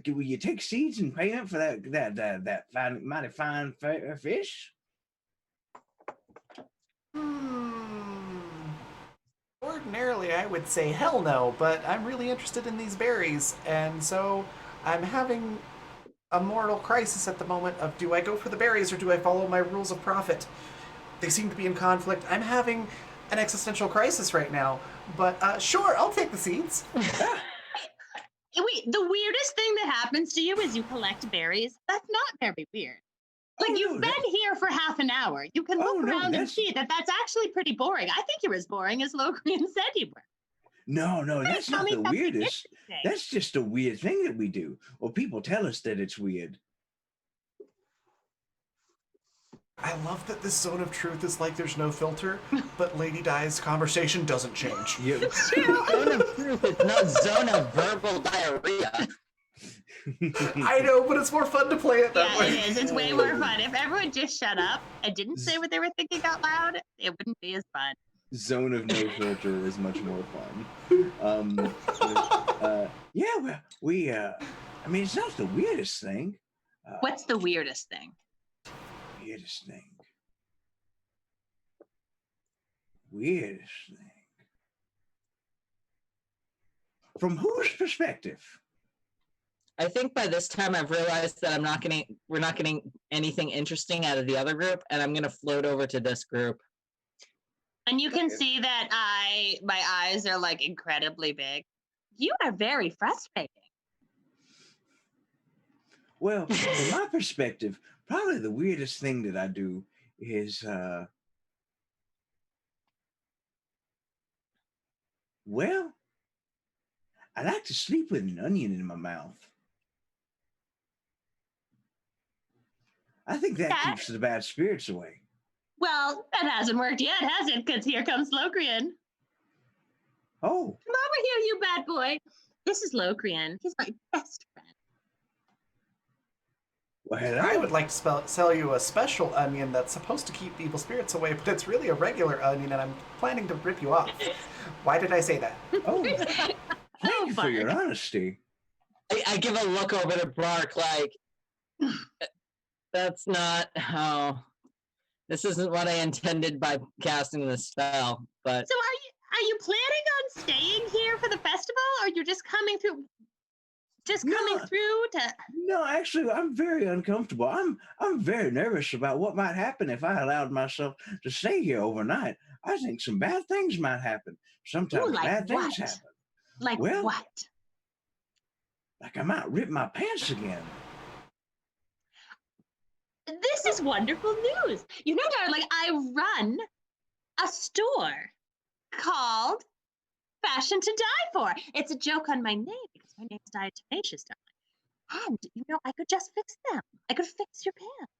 Will you take seeds in payment for that mighty fine fish? Ordinarily, I would say hell no, but I'm really interested in these berries, and so I'm having a mortal crisis at the moment of do I go for the berries or do I follow my rules of profit? They seem to be in conflict. I'm having an existential crisis right now, but sure, I'll take the seeds. Wait, the weirdest thing that happens to you is you collect berries? That's not very weird. Like, Oh, you've no, been here for half an hour. You can look Oh, no, around and that's- see that that's actually pretty boring. I think you're as boring as Logrian said you were. No, that's tell not me the something weirdest. interesting. That's just a weird thing that we do. Or people tell us that it's weird. I love that this zone of truth is like there's no filter, but Lady Di's conversation doesn't change. Yeah. It's true. Zone of truth, it's not zone of verbal diarrhea. I know, but it's more fun to play it that Yeah, way. it is. It's way more fun. If everyone just shut up and didn't say what they were thinking out loud, it wouldn't be as fun. Zone of no filter is much more fun. Yeah, well, I mean, it's not the weirdest thing. What's the weirdest thing? Weirdest thing? Weirdest thing. From whose perspective? I think by this time I've realized that we're not getting anything interesting out of the other group, and I'm gonna float over to this group. And you can see that my eyes are like incredibly big. You are very frustrating. Well, from my perspective, probably the weirdest thing that I do is, well, I like to sleep with an onion in my mouth. I think that Okay. keeps the bad spirits away. Well, that hasn't worked yet, has it? Because here comes Locrian. Oh, Come over here, you bad boy. This is Locrian. He's my best friend. well, hello. I would like to sell you a special onion that's supposed to keep evil spirits away, but it's really a regular onion, and I'm planning to rip you off. Why did I say that? Oh, thank you for your honesty. I give a look over to Bark like, that's not how. This isn't what I intended by casting the spell. But So are you planning on staying here for the festival, or you're just coming through? Just coming No. through to? No, actually, I'm very uncomfortable. I'm very nervous about what might happen if I allowed myself to stay here overnight. I think some bad things might happen. Sometimes Ooh, like bad things what? happen. Like Well- what? Like I might rip my pants again. This is wonderful news. You know, darling, I run a store called Fashion to Die For. It's a joke on my name because my name's Diatomaceous, darling. And, you know, I could just fix them. I could fix your pants.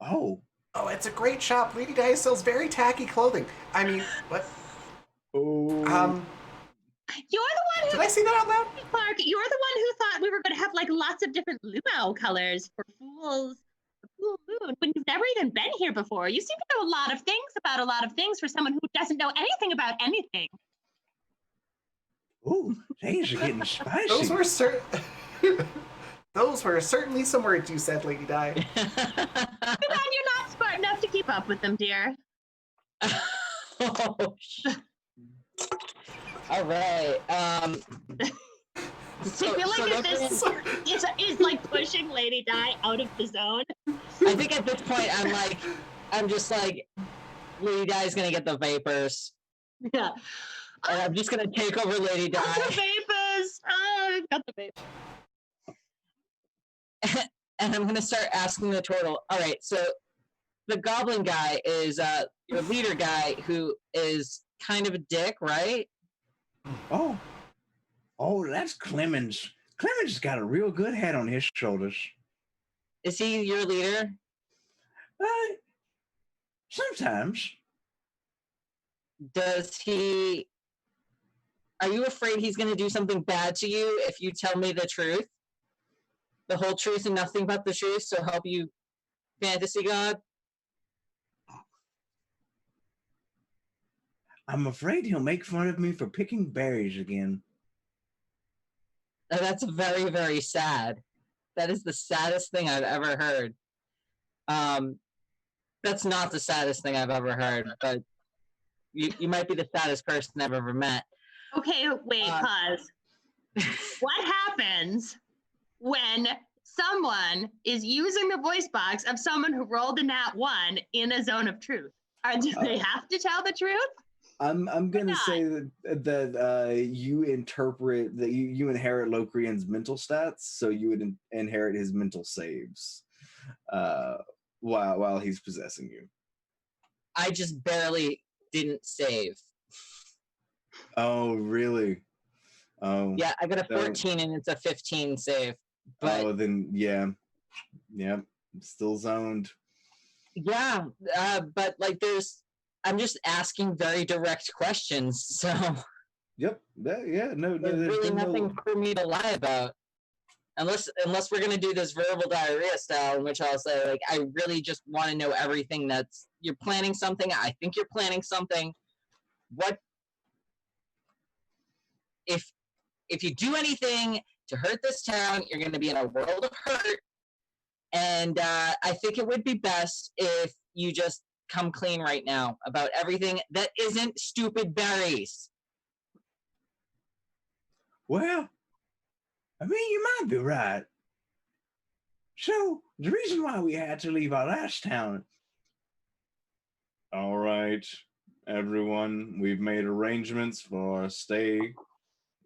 Oh, Oh, it's a great shop. Lady Di sells very tacky clothing. I mean, what? oh. You're the one Did who, I say that out loud? Clark, you're the one who thought we were going to have, like, lots of different luau colors for Fool's Full Moon when you've never even been here before. You seem to know a lot of things about a lot of things for someone who doesn't know anything about anything. Ooh, things are getting spicy. Those were certainly some words you said, Lady Di. Too bad you're not smart enough to keep up with them, dear. oh, all right. So, I feel like so this is like pushing Lady Di out of the zone. I think at this point I'm just like, Lady Di's gonna get the vapors, Yeah. and I'm just gonna take over Lady Di. The vapors. Oh, I've got the vapors. And I'm gonna start asking the turtle. All right, so the goblin guy is your leader guy who is kind of a dick, right? Oh, that's Clemens. Clemens has got a real good head on his shoulders. Is he your leader? Sometimes. Does he? Are you afraid he's gonna do something bad to you if you tell me the truth? The whole truth and nothing but the truth, so help you, fantasy god? I'm afraid he'll make fun of me for picking berries again. Now, that's very, very sad. That is the saddest thing I've ever heard. That's not the saddest thing I've ever heard, but you might be the saddest person I've ever met. Okay, wait, pause. What happens when someone is using the voice box of someone who rolled a nat 1 in a zone of truth. Do they have to tell the truth? I'm gonna not? say that you interpret that you inherit Locrian's mental stats, so you would inherit his mental saves while he's possessing you. I just barely didn't save. Oh, really? Oh, Yeah, I got a so- 14 and it's a 15 save. But oh, then yeah, still zoned. yeah, but like I'm just asking very direct questions, so Yep. No, there's there's really been nothing for me to lie about. Unless we're gonna do this verbal diarrhea style, in which I'll say, like, I really just want to know everything you're planning something. I think you're planning something. What if you do anything to hurt this town, you're gonna be in a world of hurt. And I think it would be best if you just come clean right now about everything that isn't stupid berries. Well, I mean, you might be right. So, the reason why we had to leave our last town. All right, everyone, we've made arrangements for our stay.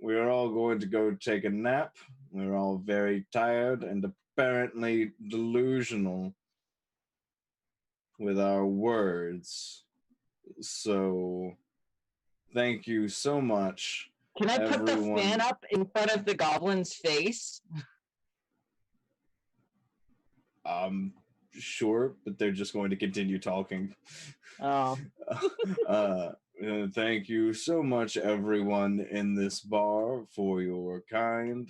We're all going to go take a nap. We're all very tired and apparently delusional with our words. So, thank you so much. Can I put the Everyone- fan up in front of the goblin's face? Sure, but they're just going to continue talking. Oh. Thank you so much, everyone in this bar, for your kind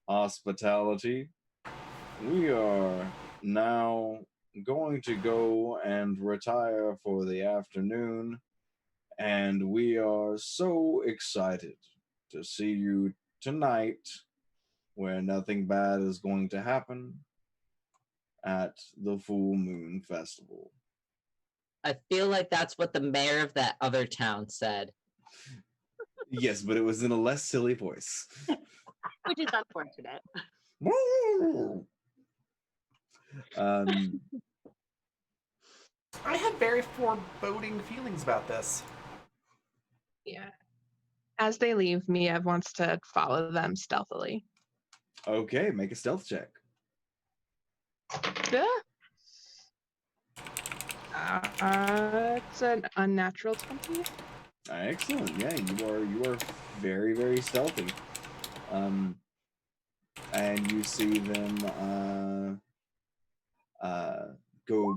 hospitality. We are now going to go and retire for the afternoon, and we are so excited to see you tonight, where nothing bad is going to happen at the Full Moon Festival. I feel like that's what the mayor of that other town said. Yes, but it was in a less silly voice. Which is unfortunate. um, I had very foreboding feelings about this. Yeah. As they leave, Miev wants to follow them stealthily. okay, make a stealth check. It's an unnatural 20. Excellent. Yeah, you are very, very stealthy. And you see them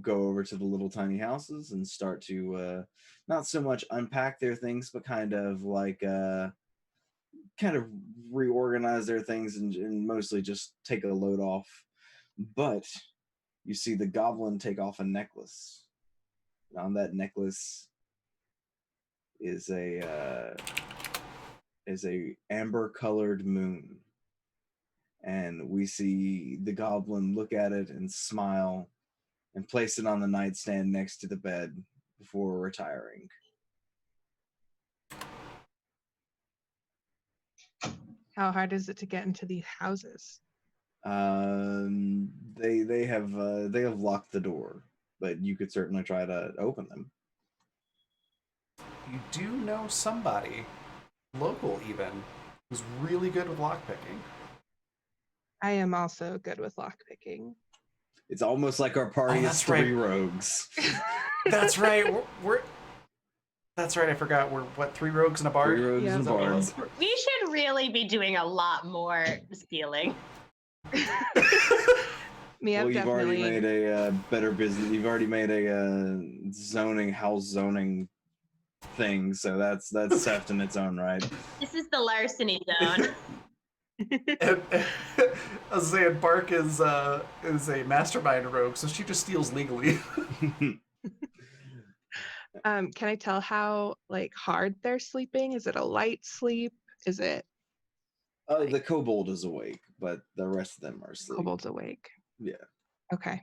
go over to the little tiny houses and start to not so much unpack their things, but kind of like kind of reorganize their things and mostly just take a load off. But you see the goblin take off a necklace. And on that necklace is a amber colored moon, and we see the goblin look at it and smile and place it on the nightstand next to the bed before retiring. How hard is it to get into these houses? They have locked the door, but you could certainly try to open them. You do know somebody, local even, who's really good with lockpicking. I am also good with lockpicking. It's almost like our party is that's three right. rogues. That's right. That's right. I forgot. We're what? 3 rogues and a bard. 3 rogues Yeah. and a bard. We should really be doing a lot more stealing. Miev Well, you've already definitely. made a better business. You've already made a house zoning thing, so that's theft in its own right. This is the larceny zone. And, I was saying, Bark is a mastermind rogue, so she just steals legally. Can I tell how hard they're sleeping? Is it a light sleep? Is it The kobold is awake, but the rest of them are asleep. kobold's awake? Yeah. Okay.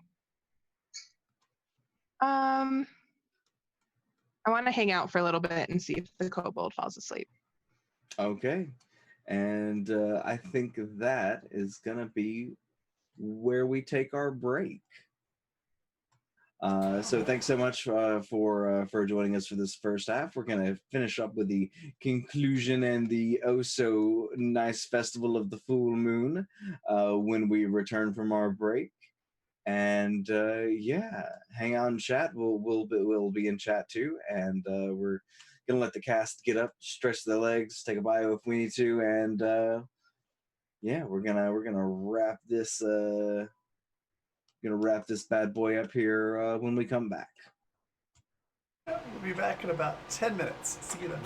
I want to hang out for a little bit and see if the kobold falls asleep. Okay. And I think that is gonna be where we take our break. So thanks so much for joining us for this first half. We're gonna finish up with the conclusion and the oh so nice festival of the full moon when we return from our break. And yeah, hang out and chat. We'll be in chat too, and we're gonna let the cast get up, stretch their legs, take a bio if we need to, and yeah, we're gonna wrap this bad boy up here when we come back. We'll be back in about 10 minutes. See you then.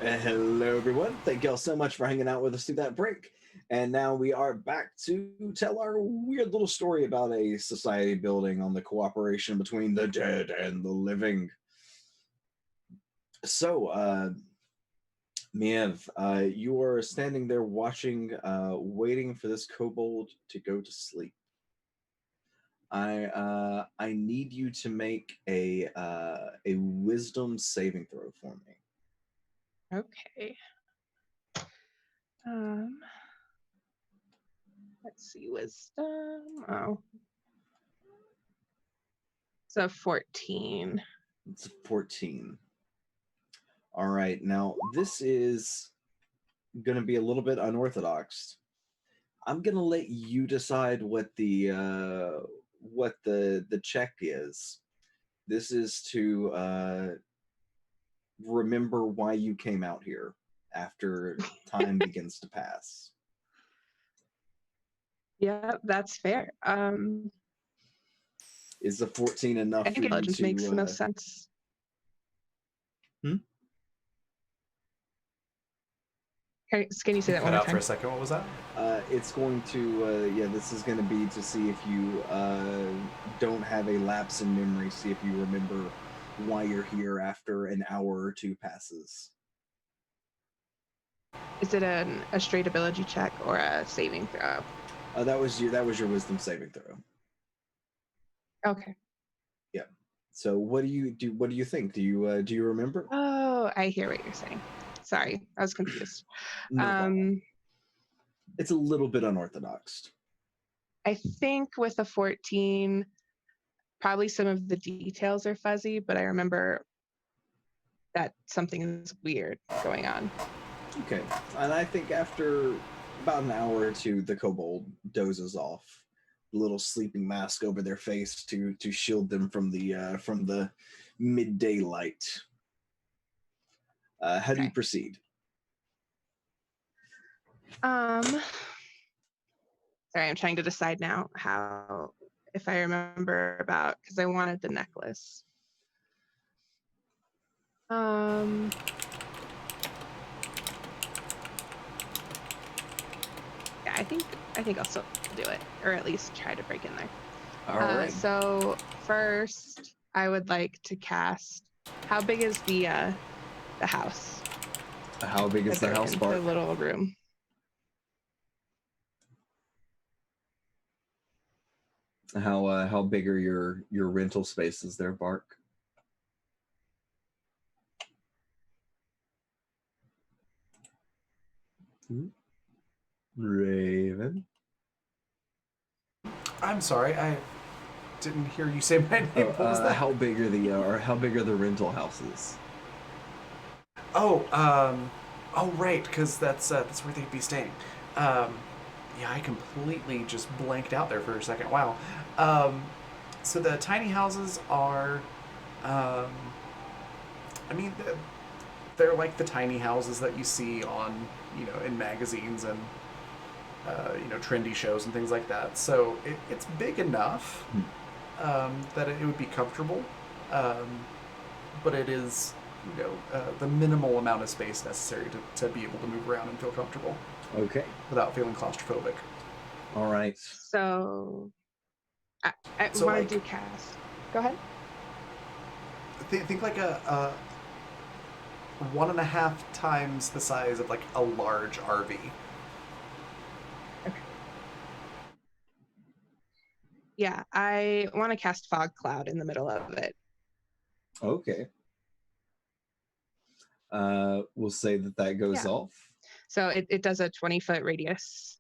Hello, everyone. Thank y'all so much for hanging out with us through that break. And now we are back to tell our weird little story about a society building on the cooperation between the dead and the living. So, Miev, you are standing there watching, waiting for this kobold to go to sleep. I need you to make a wisdom saving throw for me. Okay. Um, let's see, wisdom. Oh, so 14. It's 14. All right, now this is going to be a little bit unorthodox. I'm going to let you decide what the check is. This is to remember why you came out here after time begins to pass. Yeah, that's fair. Is the 14 enough I for think you intelligence makes the to? most sense. Can you say You that cut one more out for a time? second. What was that? It's going to, yeah, this is going to be to see if you don't have a lapse in memory, see if you remember why you're here after an hour or two passes. Is it a straight ability check or a saving throw? That was your wisdom saving throw. Okay. Yeah. So what do you do? What do you think? Do you remember? Oh, I hear what you're saying. Sorry, I was confused. No problem. It's a little bit unorthodox. I think with a 14, probably some of the details are fuzzy, but I remember that something is weird going on. Okay. And I think after about an hour or two, the kobold dozes off. A little sleeping mask over their face to shield them from the midday light. How do you Okay. proceed? Sorry, I'm trying to decide now how, if I remember about, because I wanted the necklace. Yeah, I think I'll still do it, or at least try to break in there. All right. So first, I would like to cast. How big is the house? How big is the house, in Bart? the little room. How big are your rental spaces there, Bark? Raven. I'm sorry, I didn't hear you say my name. What was that? How big are how big are the rental houses? Oh, oh right, because that's where they'd be staying. Yeah, I completely just blanked out there for a second. Wow. So the tiny houses are, um, I mean, they're like the tiny houses that you see on, in magazines and, trendy shows and things like that. So it's big enough that it would be comfortable, but it is, the minimal amount of space necessary to be able to move around and feel comfortable. Okay. Without feeling claustrophobic. All right. So I So, want like, to do cast. Go ahead. Think like a 1.5 times the size of like a large RV. Okay. Yeah, I want to cast fog cloud in the middle of it. Okay. We'll say that goes off. So it does a 20-foot radius.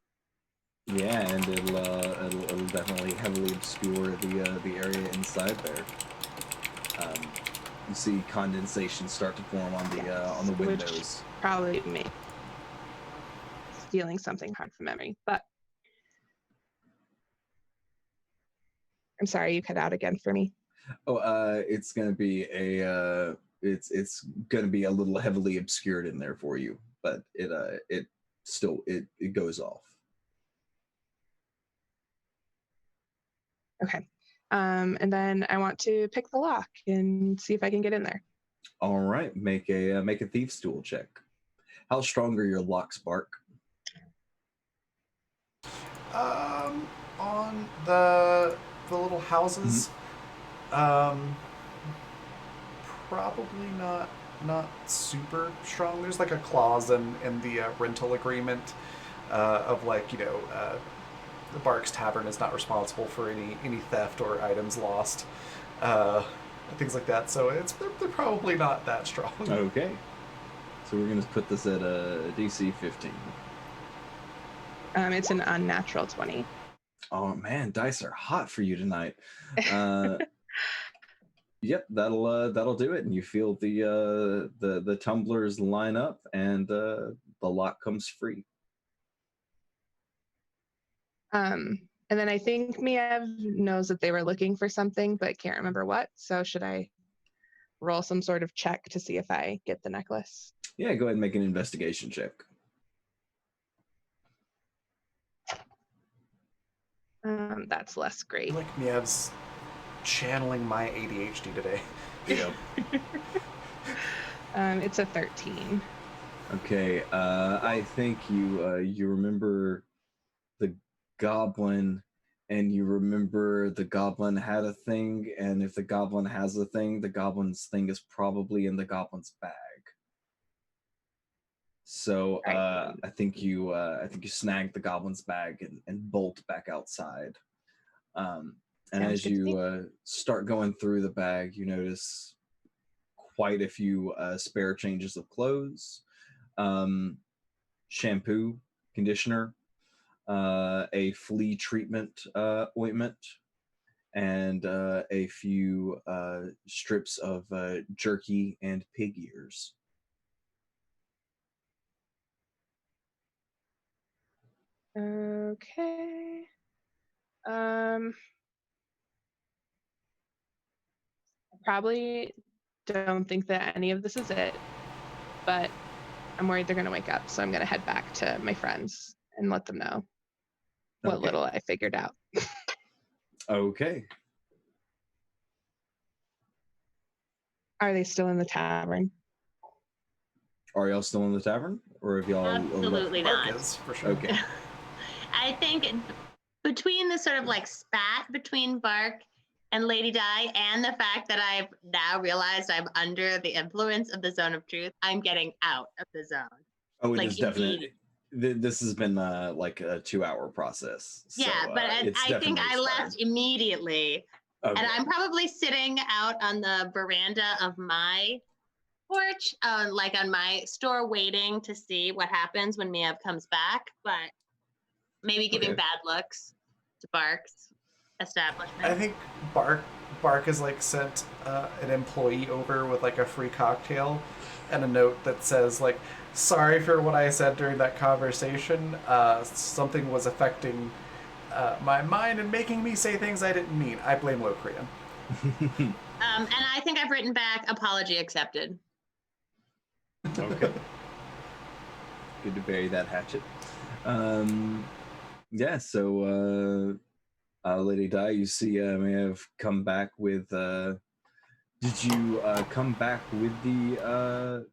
Yeah, and it'll definitely heavily obscure the area inside there. You see condensation start to form on the windows. Which probably make stealing something hard from memory, but I'm sorry, you cut out again for me. Oh, it's gonna be it's gonna be a little heavily obscured in there for you, but it still it goes off. Okay. And then I want to pick the lock and see if I can get in there. All right, make a thief's tool check. How strong are your locks, Bark? On the little houses, probably not super strong. There's like a clause in the rental agreement of like the Barks Tavern is not responsible for any theft or items lost, things like that. So they're probably not that strong. Okay. So we're gonna put this at a DC 15. It's an unnatural 20. Oh man, dice are hot for you tonight. Yep, that'll do it. And you feel the tumblers line up, and the lock comes free. And then I think Miev knows that they were looking for something, but can't remember what. So should I roll some sort of check to see if I get the necklace? Yeah, go ahead and make an investigation check. That's less great. Like Miev's channeling my ADHD today. Yep. It's a 13. Okay. I think you remember the goblin, and you remember the goblin had a thing, and if the goblin has a thing, the goblin's thing is probably in the goblin's bag. So I think you snag the goblin's bag and bolt back outside. And Sounds as good to me. you start going through the bag, you notice quite a few spare changes of clothes, shampoo, conditioner, a flea treatment ointment, and a few strips of jerky and pig ears. Okay. Probably don't think that any of this is it, but I'm worried they're going to wake up. So I'm going to head back to my friends and let them know what Okay. little I figured out. Okay. Are they still in the tavern? Are y'all still in the tavern, or have y'all? Absolutely not. Bark is, for sure. Okay. I think between the sort of like spat between Bark and Lady Di, and the fact that I've now realized I'm under the influence of the zone of truth, I'm getting out of the zone. Oh, it Like, is definitely. This has been like a 2-hour process. So, Yeah, but I think I expired. left immediately. Okay. And I'm probably sitting out on the veranda of my porch, like on my store, waiting to see what happens when Miev comes back, but maybe giving Okay. bad looks to Bark's establishment. I think Bark has like sent an employee over with like a free cocktail and a note that says like, "Sorry for what I said during that conversation. Something was affecting my mind and making me say things I didn't mean. I blame Locrian." And I think I've written back, apology accepted. Okay. Good to bury that hatchet. Yeah, so Lady Di, you see may have come back with did you come back with the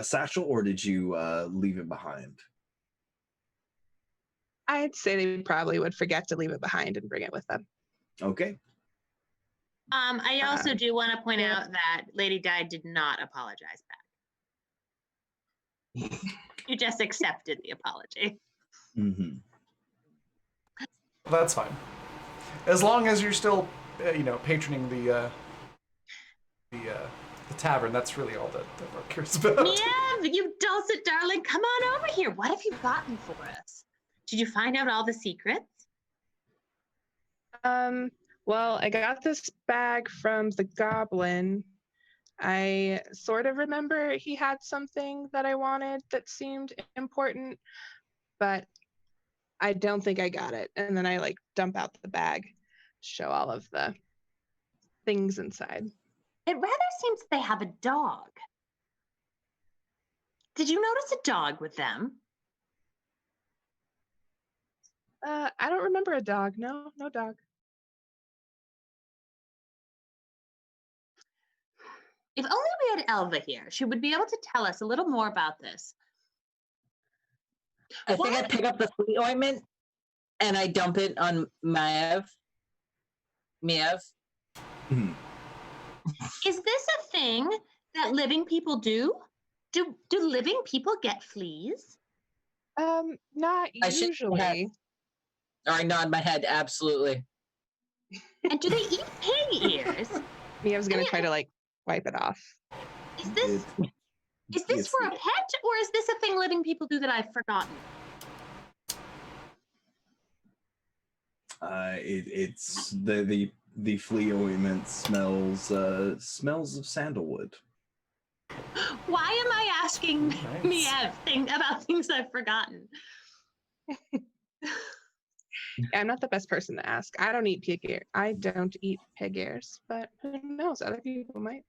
satchel, or did you leave it behind? I'd say they probably would forget to leave it behind and bring it with them. Okay. I also do want to point yeah. out that Lady Di did not apologize back. You just accepted the apology. Mm-hmm. That's fine, as long as you're still, patroning the tavern. That's really all that Bark cares about. Miev, you dulcet darling, come on over here. What have you gotten for us? Did you find out all the secrets? Well, I got this bag from the goblin. I sort of remember he had something that I wanted that seemed important, but I don't think I got it. And then I like dump out the bag, show all of the things inside. It rather seems they have a dog. Did you notice a dog with them? I don't remember a dog. No dog. If only we had Elva here. She would be able to tell us a little more about this. I think I What? pick up the flea ointment and I dump it on Miev. Is this a thing that living people do? Do living people get fleas? Not I shake my head. usually. Or I nod my head, absolutely. And do they eat pig ears? Mia's gonna try to like wipe it off. Is this It's for a pet, or is this a thing living people do that I've forgotten? It's the flea ointment smells of sandalwood. Why am I asking Nice. Miev about things I've forgotten? Yeah, I'm not the best person to ask. I don't eat pig ear. I don't eat pig ears, but who knows? Other people might.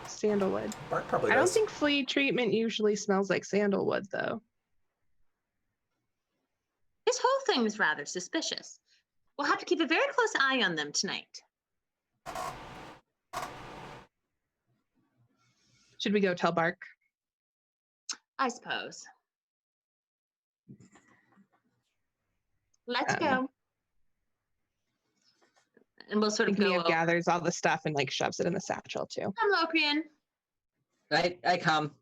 Sandalwood. Bart probably I don't does. think flea treatment usually smells like sandalwood, though. This whole thing is rather suspicious. We'll have to keep a very close eye on them tonight. Should we go tell Bark? I suppose. Let's Um, go. And we'll sort I of think go Mia over. gathers all the stuff and like shoves it in the satchel too. Come, Locrian. I come.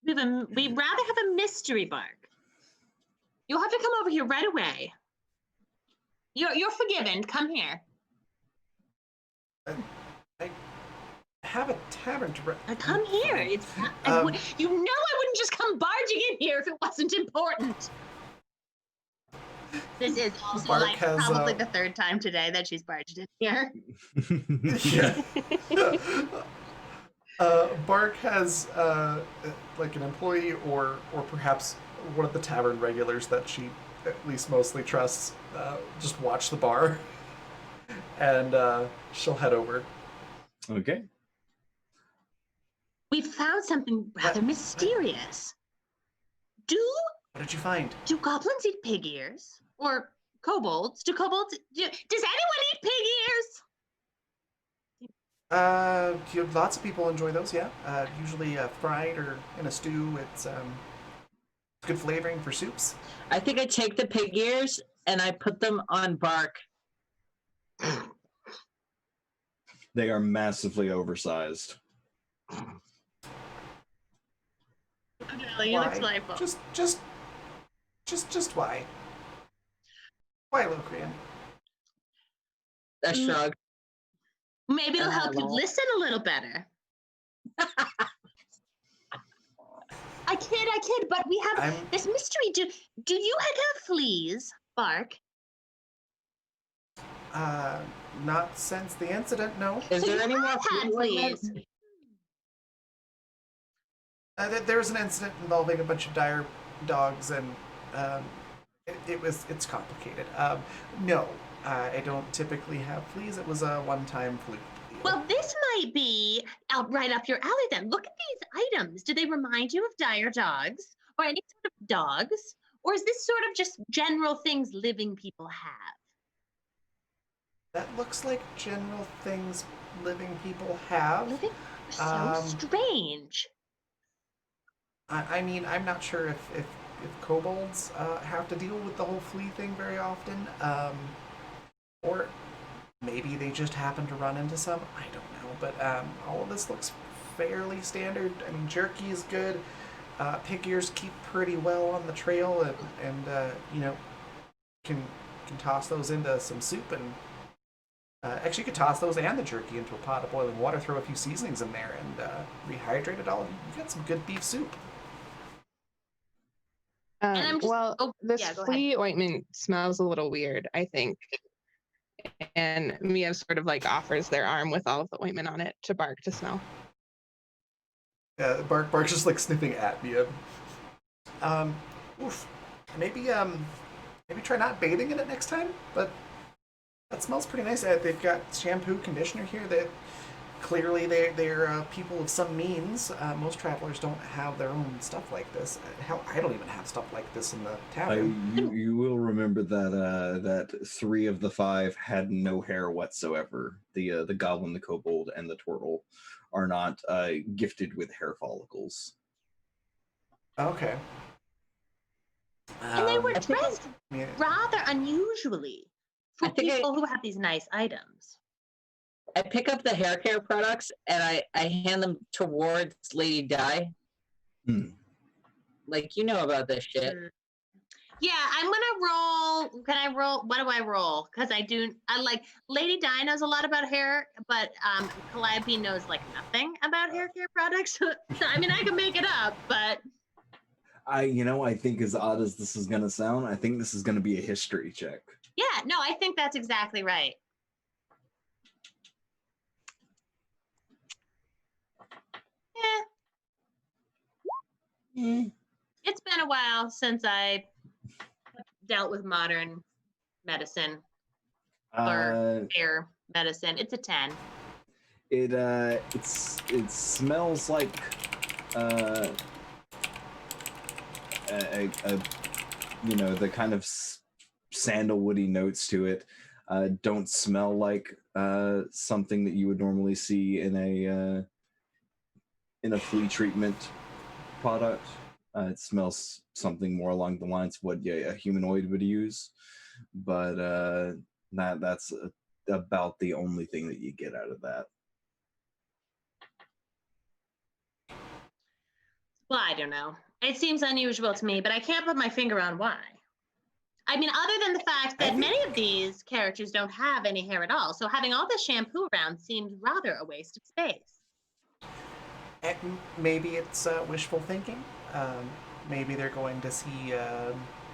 We'd rather have a mystery bark. You'll have to come over here right away. You're forgiven. Come here. I have a tavern to run. Come here. It's you know I wouldn't just come barging in here if it wasn't important. This is also Bark like has, probably the third time today that she's barged in here. Yeah. Bark has like an employee or perhaps one of the tavern regulars that she at least mostly trusts just watch the bar, and she'll head over. Okay. We found something rather mysterious. What did you find? Do goblins eat pig ears? Or kobolds? Does anyone eat pig ears? Lots of people enjoy those. Yeah, usually fried or in a stew. It's good flavoring for soups. I think I take the pig ears and I put them on Bark. They are massively oversized. You look delightful. Just why? Why, Locrian? A shrug. Maybe it'll help you listen a little better. I kid, but we have this mystery. Do you have fleas, Bark? Not since the incident, no. Is there any more had fleas? There was an incident involving a bunch of dire dogs, and it's complicated. No, I don't typically have fleas. It was a one-time fluke. Well, this might be right up your alley then. Look at these items. Do they remind you of dire dogs or any sort of dogs? Or is this sort of just general things living people have? That looks like general things living people have. Living are so strange. I mean, I'm not sure if kobolds have to deal with the whole flea thing very often, or maybe they just happen to run into some. I don't know, but all of this looks fairly standard. I mean, jerky is good. Pig ears keep pretty well on the trail, and you know, can toss those into some soup, and actually you could toss those and the jerky into a pot of boiling water, throw a few seasonings in there, and rehydrate it all. You got some good beef soup. This yeah, go flea ointment smells a little weird, I think. And Mia sort of like offers their arm with all of the ointment on it to Bark to smell. Bark's just like sniffing at me. Maybe try not bathing in it next time. But that smells pretty nice. They've got shampoo, conditioner here that clearly they're people of some means. Most travelers don't have their own stuff like this. Hell, I don't even have stuff like this in the tavern. You will remember that that 3 of the 5 had no hair whatsoever. The goblin, the kobold, and the turtle are not gifted with hair follicles. Okay. And they were I think dressed Yeah. rather unusually for I think people who have these nice items. I pick up the hair care products and I hand them towards Lady Di. Hmm. Like, you know about this shit. Yeah, I'm gonna roll. Can I roll? What do I roll? Because I like Lady Di knows a lot about hair, but Calliope knows like nothing about hair care products. So I mean, I can make it up, but I think as odd as this is gonna sound, I think this is gonna be a history check. yeah, no, I think that's exactly right. Yeah, it's been a while since I dealt with modern medicine or hair medicine. It's a 10. It smells like a the kind of sandalwoody notes to it don't smell like something that you would normally see in a flea treatment product. It smells something more along the lines of what a humanoid would use, but that's about the only thing that you get out of that. Well, I don't know. It seems unusual to me, but I can't put my finger on why. I mean, other than the fact that many of these characters don't have any hair at all, so having all this shampoo around seems rather a waste of space. Maybe it's wishful thinking. Maybe they're going to see.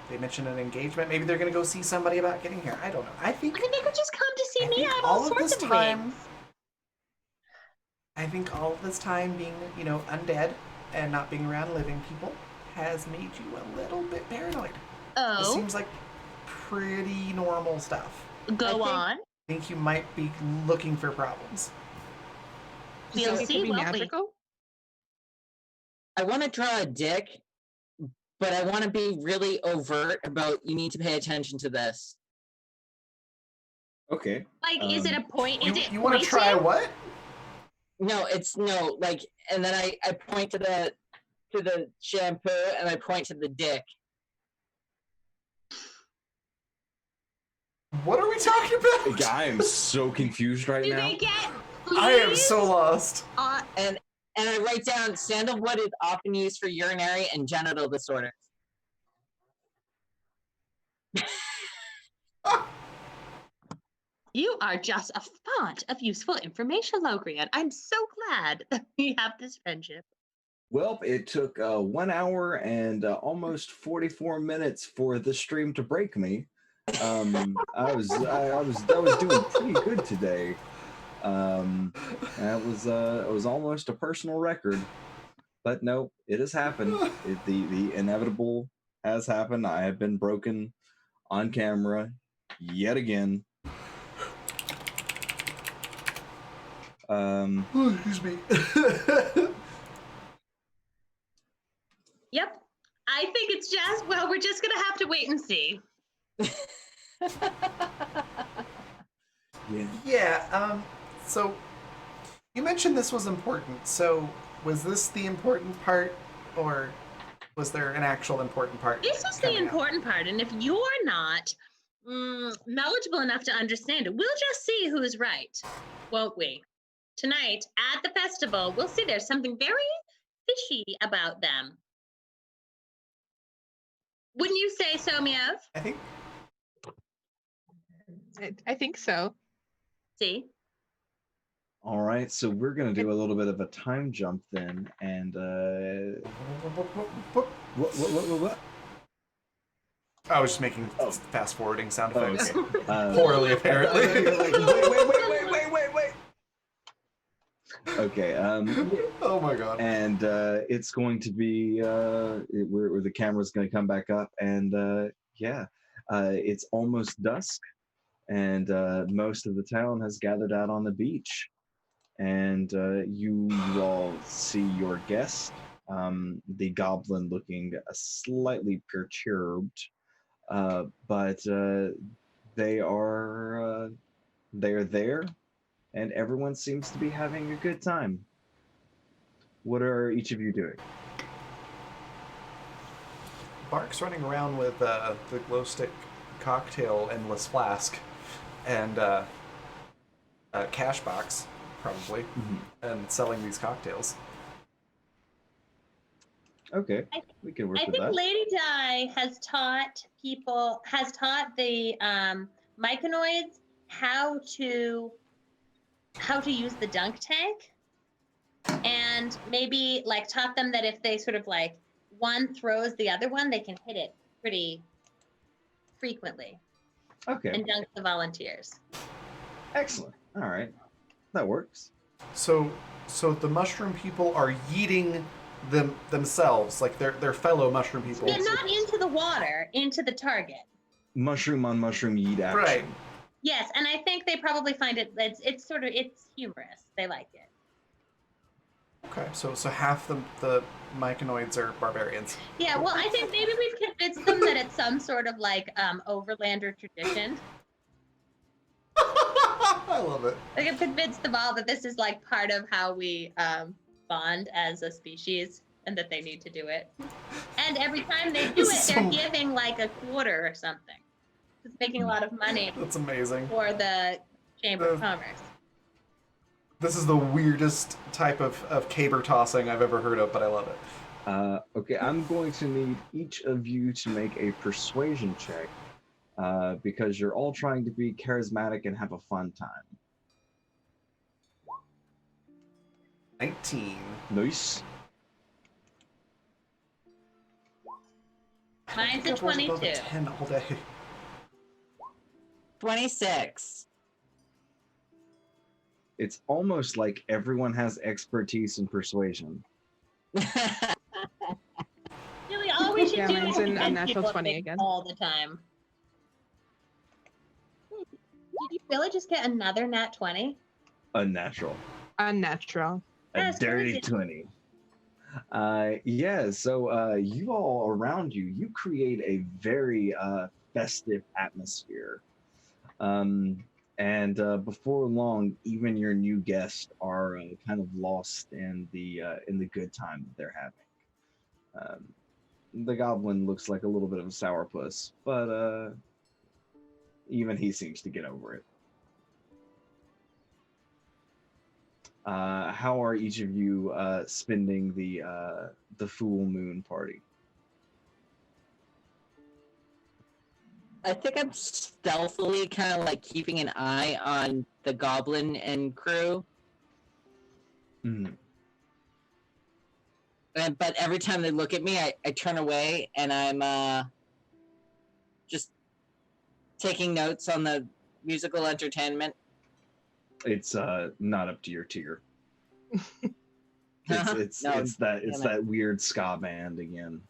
They mentioned an engagement. Maybe they're going to go see somebody about getting hair. I don't know. I mean, they could just come to see I me. think I have all all of sorts this of time- wigs. I think all of this time being, undead and not being around living people has made you a little bit paranoid. It Oh, seems like pretty normal stuff. go I on. I think you might be looking for problems. Do you We'll think it see, could be won't we? magical? I want to draw a dick, but I want to be really overt about you need to pay attention to this. Okay. Like, is it a point? Is it You want to try pointing? what? No, it's no, like, and then I point to the shampoo and I point to the dick. What are we talking about? I am so confused right Do now. they get I am fleas? so lost. And I write down sandalwood is often used for urinary and genital disorders. You are just a font of useful information, Logrian. I'm so glad that we have this friendship. Well, it took 1 hour and almost 44 minutes for the stream to break me. I was doing pretty good today. That was almost a personal record, but no, it has happened. The inevitable has happened. I have been broken on camera yet again. Excuse me. Yep. I think it's just, well, we're just going to have to wait and see. Yeah. Yeah, so you mentioned this was important. So was this the important part, or was there an actual important part? This is the coming up? important part, and if you're not knowledgeable enough to understand it, we'll just see who's right, won't we? Tonight at the festival, we'll see there's something very fishy about them. Wouldn't you say so, Meow? I think I think so. See? All right, so we're gonna do a little bit of a time jump then, and what? I was just making Oh. fast forwarding sound Oh, effects. okay. Poorly, apparently. You're like, wait. Okay. Oh my god. And it's going to be where the camera's going to come back up, and it's almost dusk, and most of the town has gathered out on the beach. and you all see your guest, the goblin, looking slightly perturbed, but they're there, and everyone seems to be having a good time. What are each of you doing? Bark's running around with the glow stick cocktail endless flask and cash box, probably, and selling these cocktails. Okay, I, we can work I with think that. Lady Di has taught the myconoids how to use the dunk tank, and maybe like taught them that if they sort of like one throws the other one, they can hit it pretty frequently Okay, and dunk the volunteers. excellent. All right, that works. So the mushroom people are yeeting themselves, like their fellow mushroom people. Yeah, not into the water, into the target. Mushroom on mushroom yeet action. Right. Yes, and I think they probably find it's sort of it's humorous. They like it. Okay, so half the myconoids are barbarians. Yeah, well, I think maybe we've convinced them that it's some sort of like overlander tradition. I love it. Like I've convinced them all that this is like part of how we bond as a species, and that they need to do it. And every time they do it, they're giving like a quarter or something. It's making a lot of money That's amazing. for the Chamber of Commerce. This is the weirdest type of caber tossing I've ever heard of, but I love it. Okay, I'm going to need each of you to make a persuasion check, because you're all trying to be charismatic and have a fun time. 19. Nice. Mine's a I've rolled above 22. 10 all day. 26. It's almost like everyone has expertise in persuasion. Really, all we should Yeah, do mine's is an convince unnatural people 20 things again. all the time. Did you really just get another nat 20? Unnatural. Unnatural. A That's dirty crazy. 20. Yeah, so you all around you, you create a very festive atmosphere. And before long, even your new guests are kind of lost in the good time that they're having. The goblin looks like a little bit of a sourpuss, but even he seems to get over it. How are each of you spending the full moon party? I think I'm stealthily kind of like keeping an eye on the goblin and crew. But every time they look at me, I turn away and I'm just taking notes on the musical entertainment. It's not up to your tier. No, It's that weird ska band again.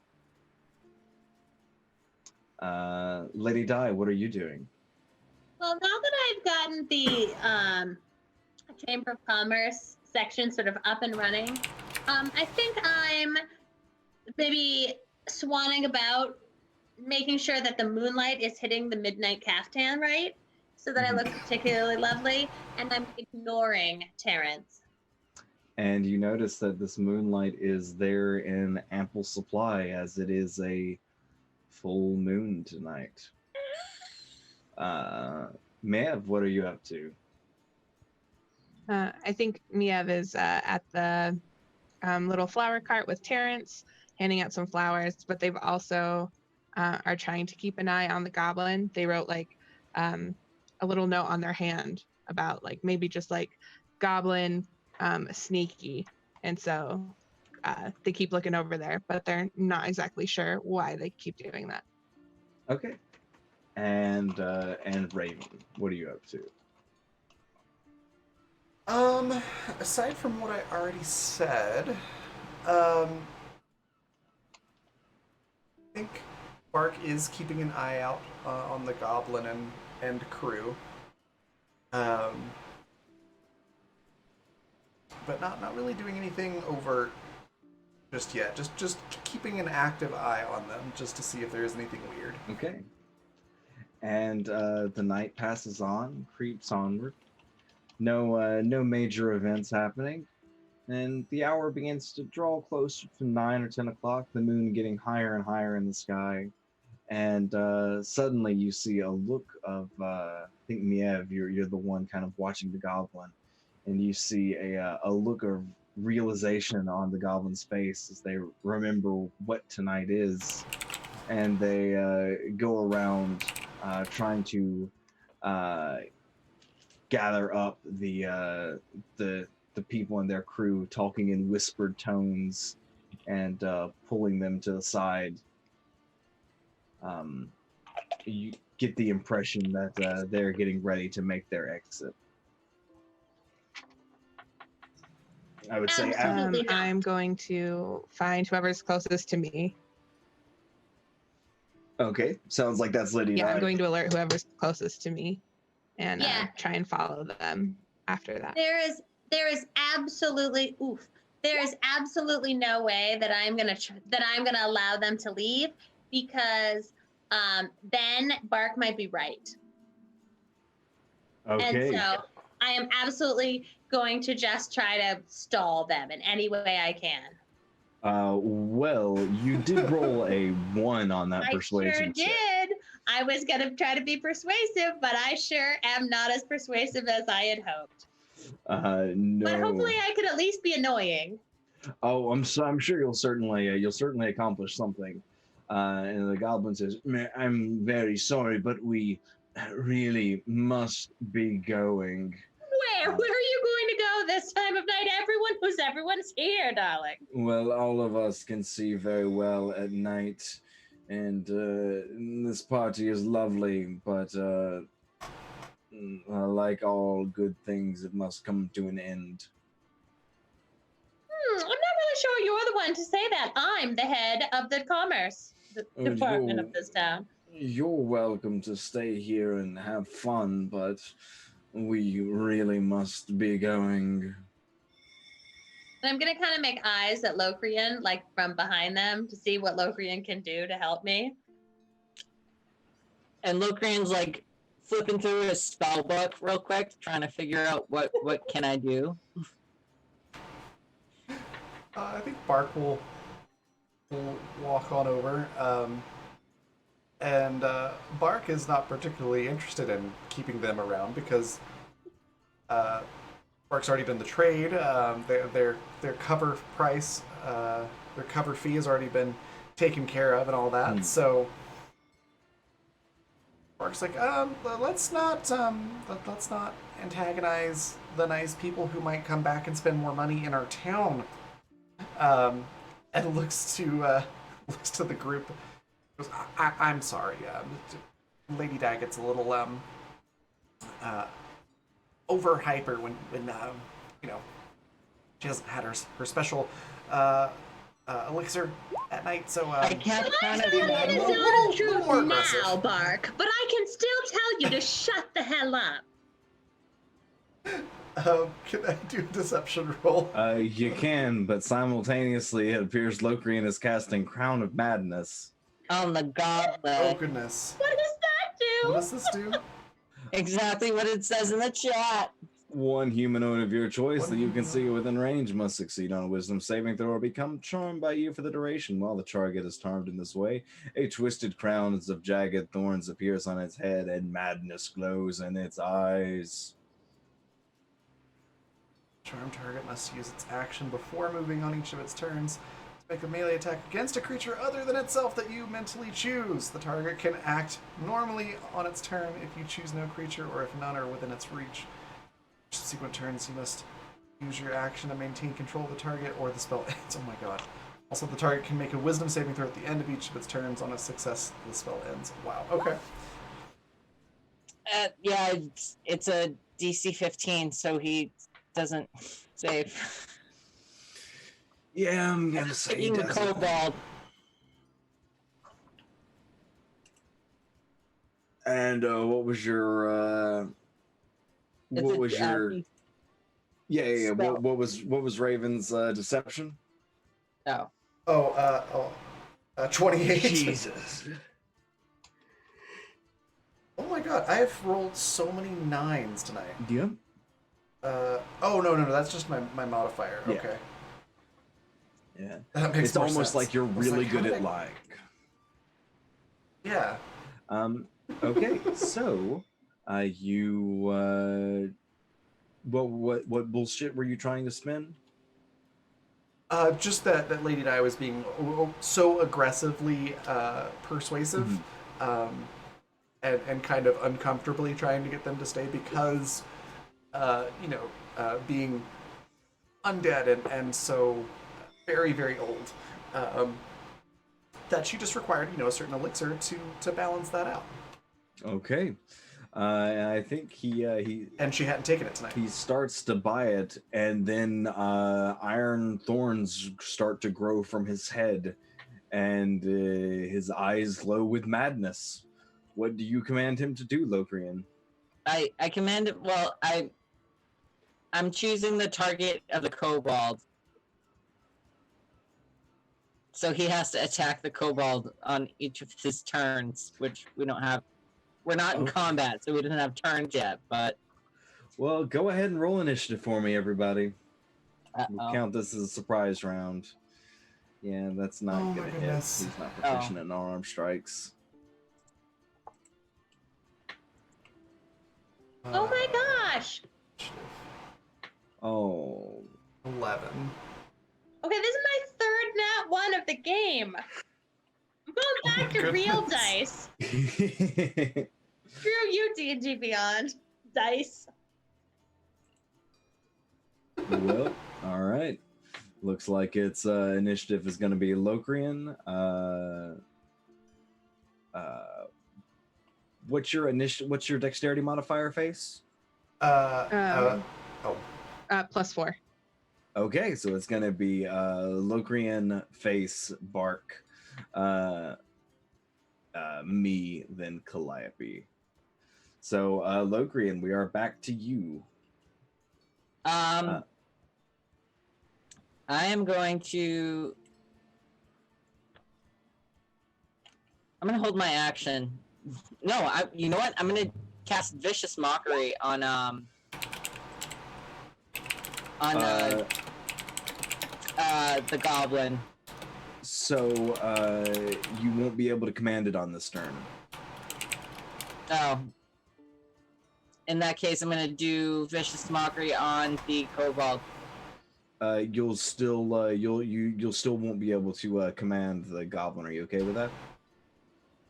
Lady Di, what are you doing? Well, now that I've gotten the Chamber of Commerce section sort of up and running, I think I'm maybe swanning about, making sure that the moonlight is hitting the midnight caftan right, so that I look particularly lovely, and I'm ignoring Terrence. And you notice that this moonlight is there in ample supply, as it is a full moon tonight. Mav, what are you up to? I think Miev is at the little flower cart with Terrence, handing out some flowers, but they've also are trying to keep an eye on the goblin. They wrote like a little note on their hand about like maybe just like goblin sneaky. And so they keep looking over there, but they're not exactly sure why they keep doing that. Okay. And Raven, what are you up to? Aside from what I already said, I think Bark is keeping an eye out on the goblin and crew. but not really doing anything overt just yet. Just keeping an active eye on them just to see if there is anything weird. Okay. And the night passes on, creeps onward. No major events happening, and the hour begins to draw closer to 9 or 10 o'clock. The moon getting higher and higher in the sky, and suddenly you see a look of I think Miev, you're the one kind of watching the goblin, and you see a look of realization on the goblin's face as they remember what tonight is, and they go around trying to uh, gather up the people in their crew, talking in whispered tones and pulling them to the side. You get the impression that they're getting ready to make their exit. I would say Absolutely not. I'm going to find whoever's closest to me. Okay, sounds like that's Lydia. Yeah, I'm going to alert whoever's closest to me and Yeah. try and follow them after that. There is absolutely there is absolutely no way that I'm gonna allow them to leave, because then Bark might be right. And Okay. so I am absolutely going to just try to stall them in any way I can. Well, you did roll a 1 on that I sure persuasion check. did. I was going to try to be persuasive, but I sure am not as persuasive as I had hoped. No. But hopefully I could at least be annoying. Oh, I'm sure you'll certainly accomplish something. And the goblin says, "I'm very sorry, but we really must be going." Where are you going to go this time of night? Everyone's here, darling. Well, all of us can see very well at night, and this party is lovely, but like all good things, it must come to an end. I'm not really sure you're the one to say that. I'm the head of the commerce department of this town. You're welcome to stay here and have fun, but we really must be going. And I'm gonna kind of make eyes at Locrian, like from behind them, to see what Locrian can do to help me. And Locrian's like flipping through his spell book real quick, trying to figure out what can I do. I think Bark will walk on over, and Bark is not particularly interested in keeping them around because Bark's already done the trade. Their cover price, their cover fee has already been taken care of, and all that. So Bark's like, let's not antagonize the nice people who might come back and spend more money in our town. And looks to the group. Goes, I'm sorry. Lady Di gets a little over hyper when she hasn't had her special elixir at night. So I can't kind of That is remember. not a little more truth aggressive. now, Bark, but I can still tell you to shut the hell up. Can I do a deception roll? You can, but simultaneously it appears Locrian is casting Crown of Madness. On the Oh goblet. goodness. What does that do? What does this do? Exactly what it says in the chat. One humanoid of your choice that you can see within range must succeed on a wisdom saving throw or become charmed by you for the duration. While the target is charmed in this way, a twisted crown of jagged thorns appears on its head and madness glows in its eyes. Charmed target must use its action before moving on each of its turns to make a melee attack against a creature other than itself that you mentally choose. The target can act normally on its turn if you choose no creature or if none are within its reach. Subsequent turns, you must use your action to maintain control of the target or the spell ends. Oh my god. Also, the target can make a wisdom saving throw at the end of each of its turns. On a success, the spell ends. Wow. Okay. Yeah, it's a DC 15, so he doesn't save. Yeah, I'm gonna say he Taking the doesn't. kobold. And what was your It's Yeah. Spell. What was Raven's deception? Oh. 28. Jesus. Oh my god, I have rolled so many 9s tonight. Yep. Oh no, that's just my modifier. Yeah. Okay. Yeah. That makes It's more almost sense. like you're I was really like, how good did at I- lying. Yeah. Okay, so you what bullshit were you trying to spin? Just that Lady Di was being so aggressively persuasive, and kind of uncomfortably trying to get them to stay because, being undead and so very, very old, that she just required, a certain elixir to balance that out. Okay. And I think he And she hadn't taken it tonight. he starts to buy it, and then iron thorns start to grow from his head, and his eyes glow with madness. What do you command him to do, Locrian? I command it. Well, I'm choosing the target of the kobold, so he has to attack the kobold on each of his turns, which we don't have. We're not in Okay. combat, so we don't have turns yet. But Well, go ahead and roll initiative for me, everybody. We'll uh-oh. count this as a surprise round. Yeah, that's not Oh my gonna hit. goodness. He's not proficient in unarmed strikes. Oh my gosh. Oh. 11. Okay, this is my third nat 1 of the game. I'm going back to real goodness. dice. Screw you, D&D Beyond. Dice. Well, all right. Looks like its initiative is going to be Locrian. What's your dexterity modifier, Face? Oh. +4. Okay, so it's going to be Locrian, Face, Bark, me, then Calliope. So Locrian, we are back to you. I am going to. I'm gonna hold my action. No, you know what? I'm gonna cast Vicious Mockery on the goblin. So you won't be able to command it on this turn. Oh. In that case, I'm gonna do Vicious Mockery on the kobold. You'll still you'll still won't be able to command the goblin. Are you okay with that?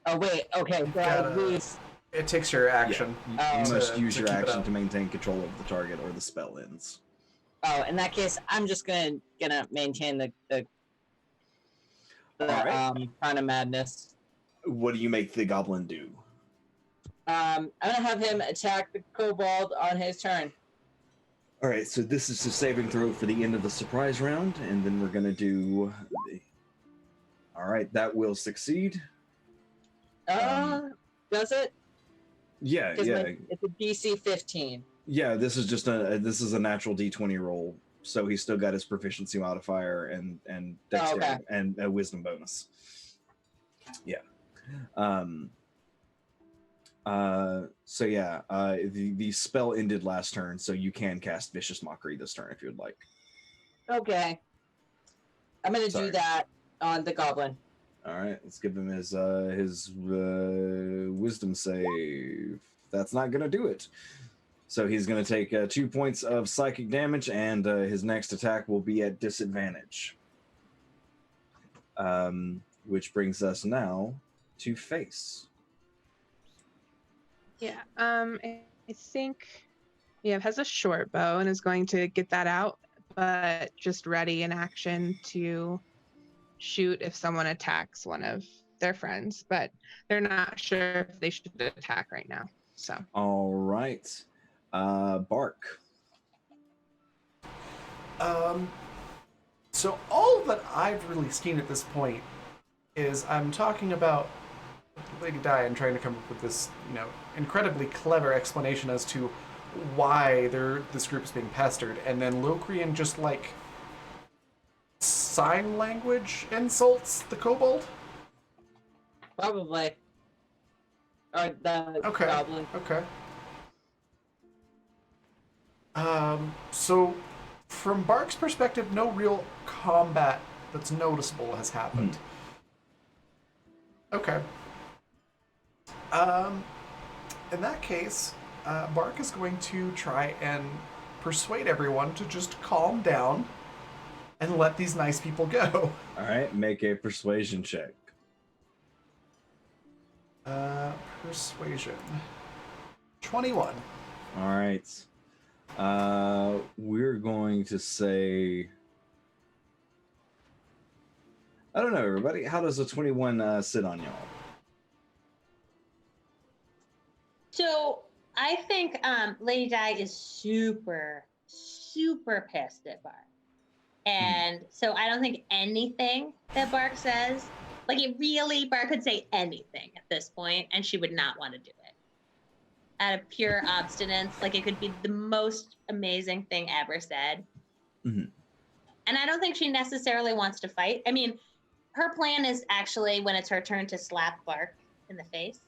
Oh wait, okay. So I Gotta- lose. It takes your action. You Oh. must use To your keep it action up. to maintain control of the target, or the spell ends. Oh, in that case, I'm just gonna maintain the Alright. kind of madness. What do you make the goblin do? I'm gonna have him attack the kobold on his turn. All right, so this is a saving throw for the end of the surprise round, and then we're gonna do. All right, that will succeed. Does it? Yeah, Because yeah, it's a DC 15. yeah. This is just a natural D20 roll, so he's still got his proficiency modifier and dexterity okay. and a wisdom bonus. Yeah. So yeah, the spell ended last turn, so you can cast Vicious Mockery this turn if you'd like. Okay. I'm gonna Sorry. do that on the goblin. All right, let's give him his wisdom save. That's not gonna do it. So he's gonna take 2 points of psychic damage, and his next attack will be at disadvantage. Which brings us now to Face. Yeah. I think has a short bow and is going to get that out, but just ready in action to shoot if someone attacks one of their friends, but they're not sure if they should attack right now. So All right, Bark. So all that I've really seen at this point is I'm talking about Lady Di and trying to come up with this, incredibly clever explanation as to why this group is being pestered, and then Locrian just like sign language insults the kobold. Probably. Or the Okay. goblin. Okay. So, from Bark's perspective, no real combat that's noticeable has happened. Okay. In that case, Bark is going to try and persuade everyone to just calm down and let these nice people go. All right, make a persuasion check. Persuasion. 21. All right. We're going to say, I don't know, everybody. How does a 21 sit on y'all? So I think Lady Di is super, super pissed at Bark. And so I don't think anything that Bark says, like Bark could say anything at this point, and she would not want to do it. Out of pure obstinance, like it could be the most amazing thing ever said. Mhm. And I don't think she necessarily wants to fight. I mean, her plan is actually when it's her turn to slap Bark in the face.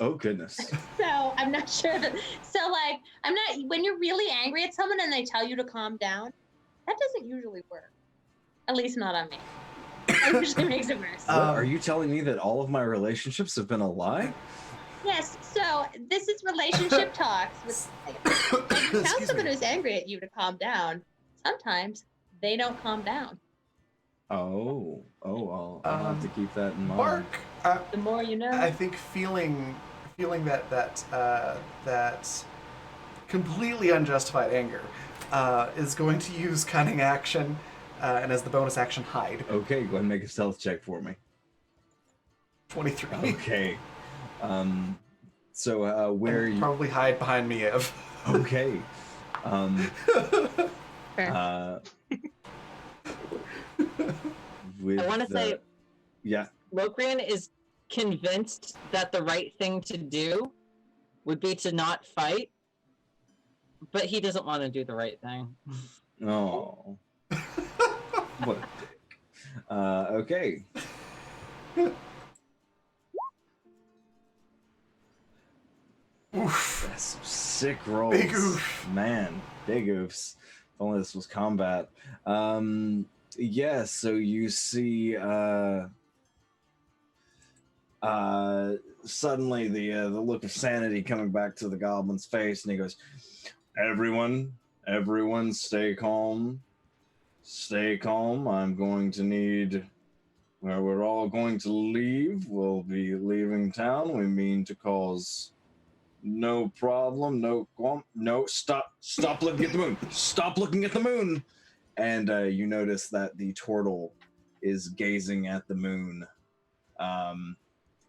Oh, goodness. So I'm not sure that. So like, I'm not. When you're really angry at someone and they tell you to calm down, that doesn't usually work. At least not on me. It usually makes it worse. What, are you telling me that all of my relationships have been a lie? Yes. So this is relationship talks. With, like, you tell someone who's angry at you to calm down. Sometimes they don't calm down. Oh, I'll have to keep that in mind. Bark, The more you know. I think feeling that completely unjustified anger is going to use cunning action, and as the bonus action, hide. Okay, go ahead and make a stealth check for me. 23. Okay. So where And you probably hide behind Miev. Okay. Fair. With I want to say yeah. Locrian is convinced that the right thing to do would be to not fight, but he doesn't want to do the right thing. Oh. What a dick. Okay. Oof. That's some sick rolls. Big oof. Man, big oofs. If only this was combat. Yeah, so you see suddenly the look of sanity coming back to the goblin's face, and he goes, everyone stay calm. Stay calm. I'm going to need we're all going to leave. We'll be leaving town. We mean to cause no problem. No, stop looking at the moon. Stop looking at the moon. And you notice that the turtle is gazing at the moon.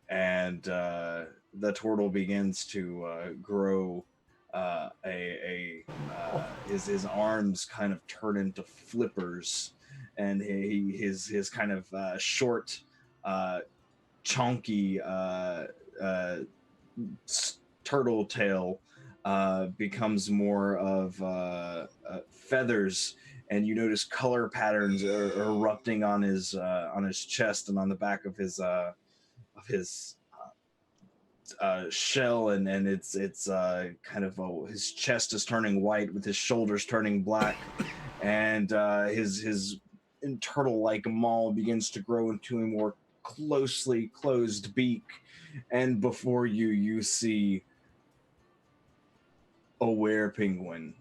And the turtle begins to grow his arms kind of turn into flippers, and his kind of short, chunky turtle tail becomes more of feathers, and you notice color patterns are erupting on his chest and on the back of his shell, and it's kind of his chest is turning white with his shoulders turning black, and his turtle-like maw begins to grow into a more closely closed beak, and before you see a were-penguin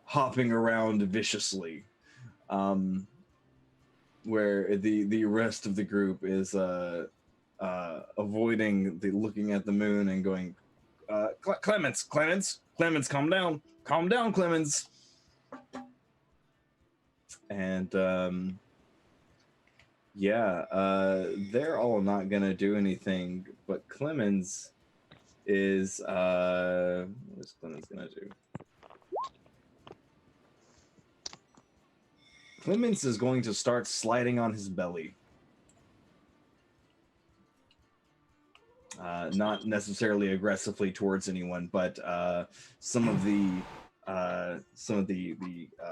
hopping around viciously, where the rest of the group is avoiding the looking at the moon and going, Clemens, calm down, Clemens. And they're all not gonna do anything, but Clemens is what is Clemens gonna do? Clemens is going to start sliding on his belly. not necessarily aggressively towards anyone, but some of the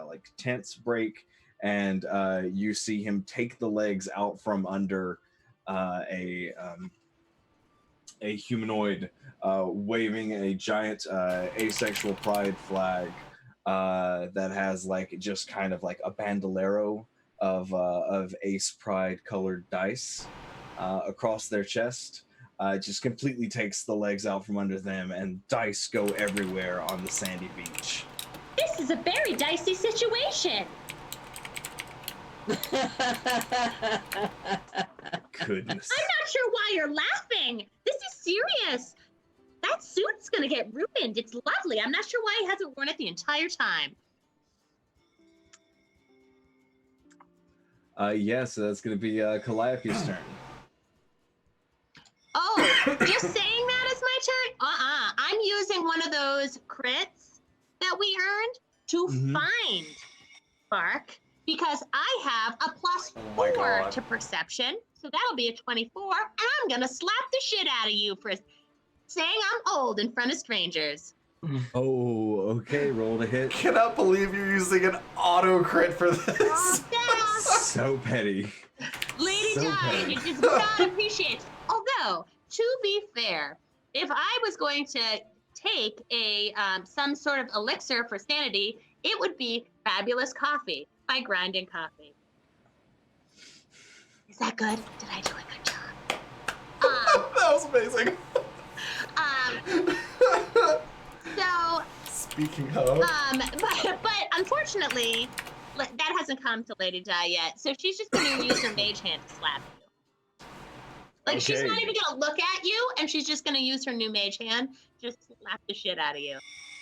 like tents break, and you see him take the legs out from under a humanoid waving a giant asexual pride flag that has like just kind of like a bandolero of ace pride colored dice across their chest. Just completely takes the legs out from under them, and dice go everywhere on the sandy beach. This is a very dicey situation. Goodness. I'm not sure why you're laughing. This is serious. That suit's gonna get ruined. It's lovely. I'm not sure why he hasn't worn it the entire time. So that's going to be Calliope's turn. Oh, just saying that is my turn? I'm using one of those crits that we earned to find Bark, because I have a +4 to perception. So that'll be a 24, and I'm gonna slap the shit out of you for saying I'm old in front of strangers. Oh, okay. Roll to hit. Cannot believe you're using an auto crit for this. So petty. Lady So Di, petty. you just not appreciate. Although, to be fair, if I was going to take a some sort of elixir for sanity, it would be Fabulous Coffee by Grinding Coffee. Is that good? Did I do a good job? That was amazing. So, Speaking of, but unfortunately, that hasn't come to Lady Di yet. So she's just going to use her mage hand to slap you. Like, she's not even going to look at you, and she's just going to use her new mage hand just to slap the shit out of you.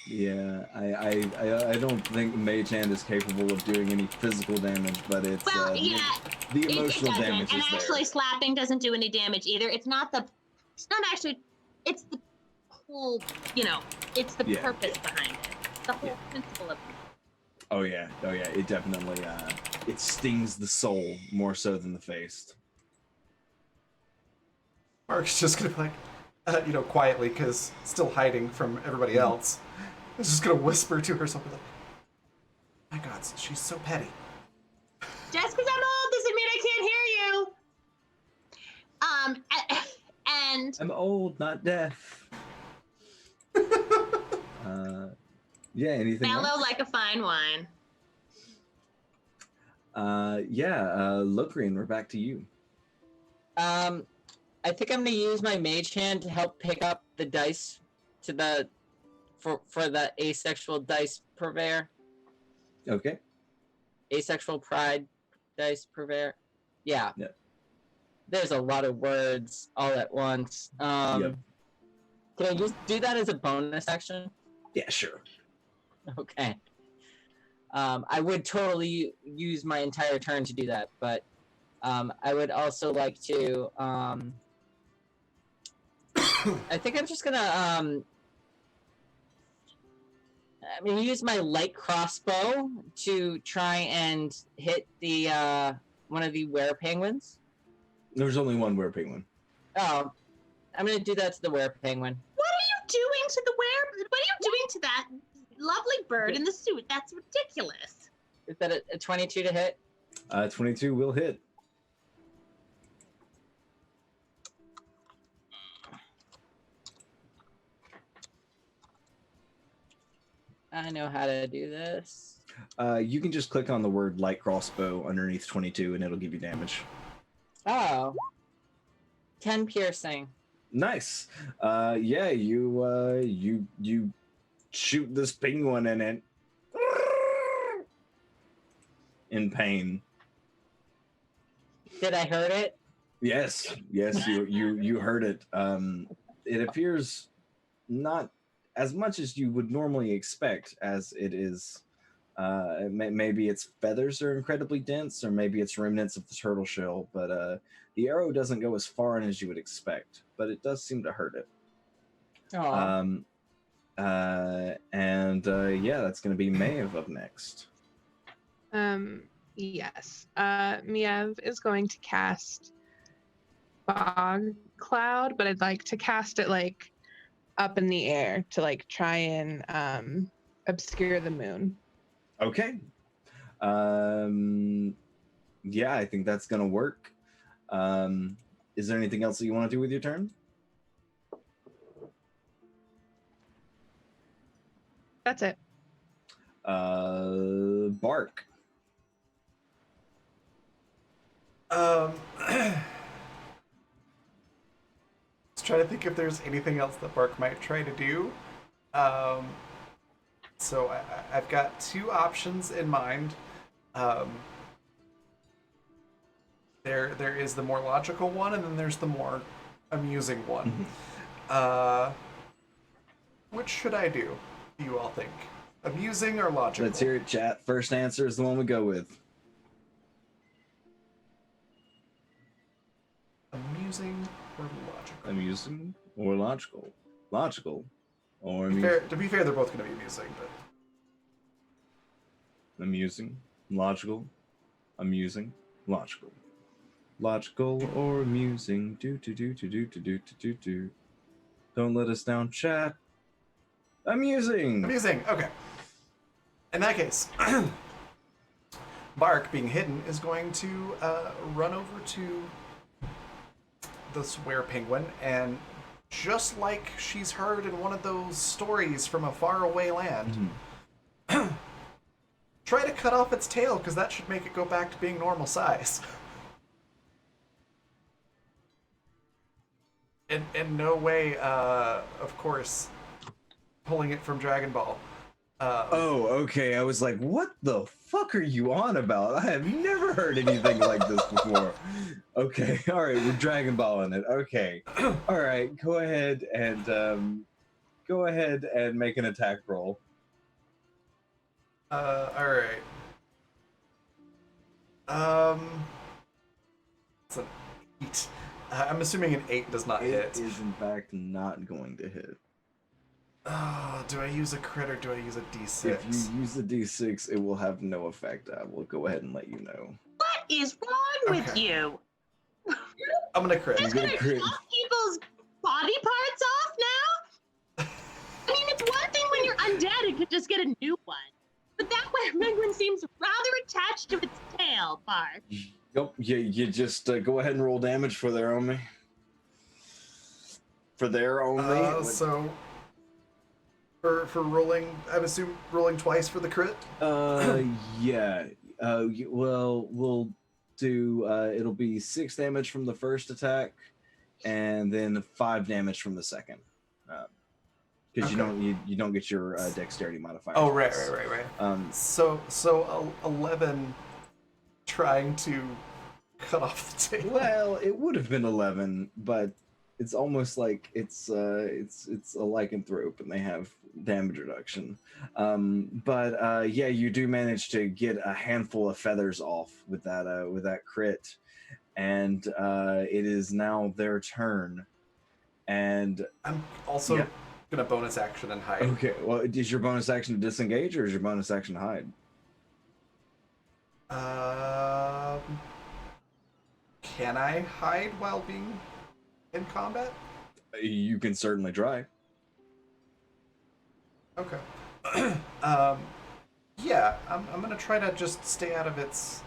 Yeah, I don't think Mage Hand is capable of doing any physical damage, but it's the emotional damage and is actually there. slapping doesn't do any damage either. It's not the whole, it's the purpose behind it. The whole principle of it. Oh yeah, it definitely it stings the soul more so than the face. Mark's just gonna be like, quietly, because still hiding from everybody else. He's just gonna whisper to herself, like, "My God, she's so petty." Just because I'm old doesn't mean I can't hear you. And I'm old, not deaf. Anything mellow else? like a fine wine. Locrian, we're back to you. I think I'm gonna use my mage hand to help pick up the dice to the for the asexual dice purveyor. Okay. Asexual pride dice purveyor. Yeah. Yep. There's a lot of words all at once. Yep. Can I just do that as a bonus action? Yeah, sure. Okay. I would totally use my entire turn to do that, but I would also like to. I think I'm just gonna. I'm gonna use my light crossbow to try and hit the one of the were-penguins. There's only one were-penguin. Oh, I'm gonna do that to the were-penguin. What are you doing to what are you doing to that lovely bird in the suit? That's ridiculous. Is that a 22 to hit? 22 will hit. I know how to do this. You can just click on the word light crossbow underneath 22 and it'll give you damage. Oh. 10 piercing. Nice. You shoot this penguin in it. In pain. Did I hurt it? Yes, you heard it. It appears not as much as you would normally expect, as it is. Maybe its feathers are incredibly dense, or maybe it's remnants of the turtle shell. But the arrow doesn't go as far in as you would expect, but it does seem to hurt it. Oh. That's going to be Maeve up next. Yes. Miev is going to cast fog cloud, but I'd like to cast it like up in the air to like try and obscure the moon. Okay. Yeah, I think that's gonna work. Is there anything else that you want to do with your turn? That's it. Bark. Let's try to think if there's anything else that Bark might try to do. So I've got two options in mind. Um, there is the more logical one, and then there's the more amusing one. Which should I do? Do you all think? Amusing or logical? Let's hear it, chat. First answer is the one we go with. Amusing or logical? Amusing or logical? Logical or To be fair, they're both going to be amusing, but amusing, logical, amusing, logical, logical or amusing. Do. Don't let us down, chat. Amusing. amusing. Okay. In that case, Bark, being hidden, is going to run over to the swear penguin and, just like she's heard in one of those stories from a faraway land, try to cut off its tail, because that should make it go back to being normal size. In no way, of course, pulling it from Dragon Ball. Oh, okay. I was like, what the fuck are you on about? I have never heard anything like this before. Okay, all right, we're Dragon Balling it. Okay, all right. Go ahead and make an attack roll. All right. It's an 8. I'm assuming an 8 does not It hit. is in fact not going to hit. Oh, do I use a crit or do I use a d6? If you use the D6, it will have no effect. I will go ahead and let you know. What is wrong with Okay. you? I'm gonna crit. You're gonna crit. Chop people's body parts off now? I mean, it's one thing when you're undead and could just get a new one. But that way, penguin seems rather attached to its tail, Bark. Yep. You just go ahead and roll damage for their only. For their only. So for rolling, I'm assuming rolling twice for the crit. Yeah. Well, we'll do. It'll be 6 damage from the first attack, and then 5 damage from the second. Because you don't get your dexterity modifier. Oh, right. So 11 trying to cut off the tail. Well, it would have been 11, but it's almost like it's a lycanthrope and they have damage reduction. But yeah, you do manage to get a handful of feathers off with that crit, and it is now their turn. And I'm also gonna bonus action and hide. okay, well, is your bonus action to disengage or is your bonus action to hide? Can I hide while being in combat? You can certainly try. Okay. Yeah, I'm gonna try to just stay out of its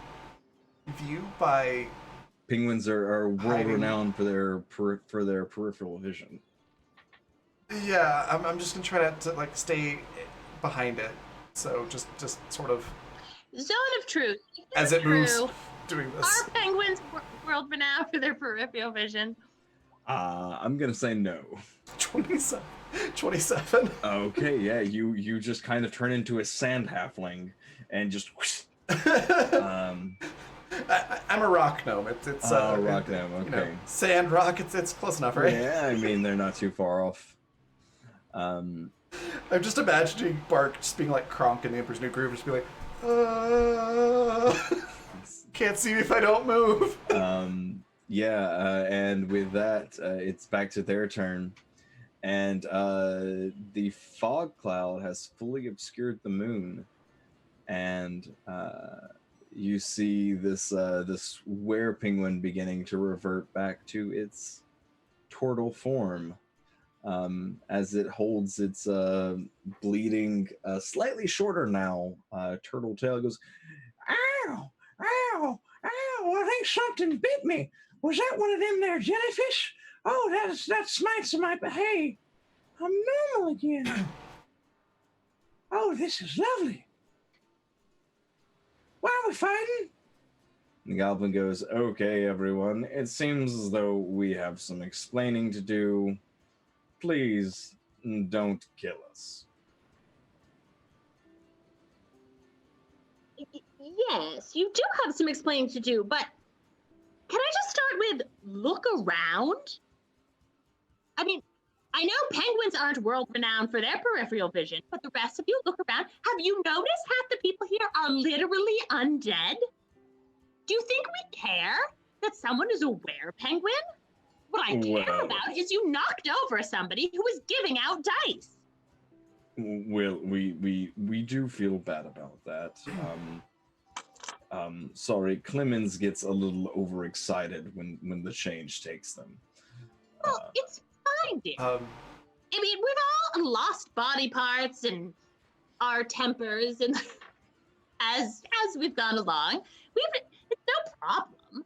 view by. Penguins are world hiding. renowned for their peripheral vision. Yeah, I'm just gonna try to like stay behind it. So just sort of Zone of truth. as it moves, doing this. Are penguins world renowned for their peripheral vision? I'm gonna say no. 27. Okay, yeah, you just kind of turn into a sand halfling and just. I'm a rock gnome. It's rock gnome. Okay. Sand rock. It's close enough, right? Yeah, I mean they're not too far off. I'm just imagining Bark just being like Kronk in the Emperor's New Groove, just be like, can't see me if I don't move. Yeah, and with that, it's back to their turn, and the fog cloud has fully obscured the moon, and you see this were penguin beginning to revert back to its turtle form, as it holds its bleeding, slightly shorter now turtle tail. It goes, ow, ow, ow! I think something bit me. Was that one of them there jellyfish? Oh, that smites my. Hey, I'm normal again. Oh, this is lovely. Why are we fighting? The goblin goes, okay, everyone. It seems as though we have some explaining to do. Please don't kill us. Yes, you do have some explaining to do, but can I just start with look around? I mean, I know penguins aren't world renowned for their peripheral vision, but the rest of you look around. Have you noticed half the people here are literally undead? Do you think we care that someone is a were-penguin? What I care Well, about is you knocked over somebody who was giving out dice. well, we do feel bad about that. Sorry, Clemens gets a little overexcited when the change takes them. Well, it's fine, dear. Um, I mean, we've all lost body parts and our tempers, and as we've gone along, it's no problem.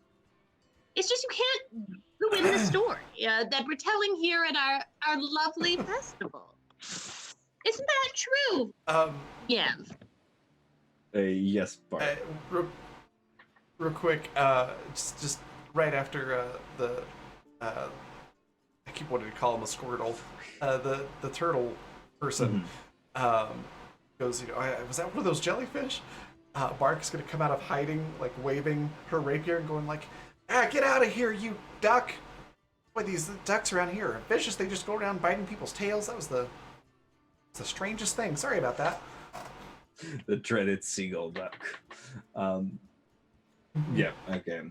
It's just you can't ruin the story that we're telling here at our lovely festival. Isn't that true? Yeah. Yes, Bart. real quick, just right after I keep wanting to call him a Squirtle, the turtle person, goes, was that one of those jellyfish? Bark is going to come out of hiding, like waving her rapier and going like, get out of here, you duck! Boy, these ducks around here are vicious. They just go around biting people's tails. That was the strangest thing. Sorry about that. The dreaded seagull duck. Yeah, okay.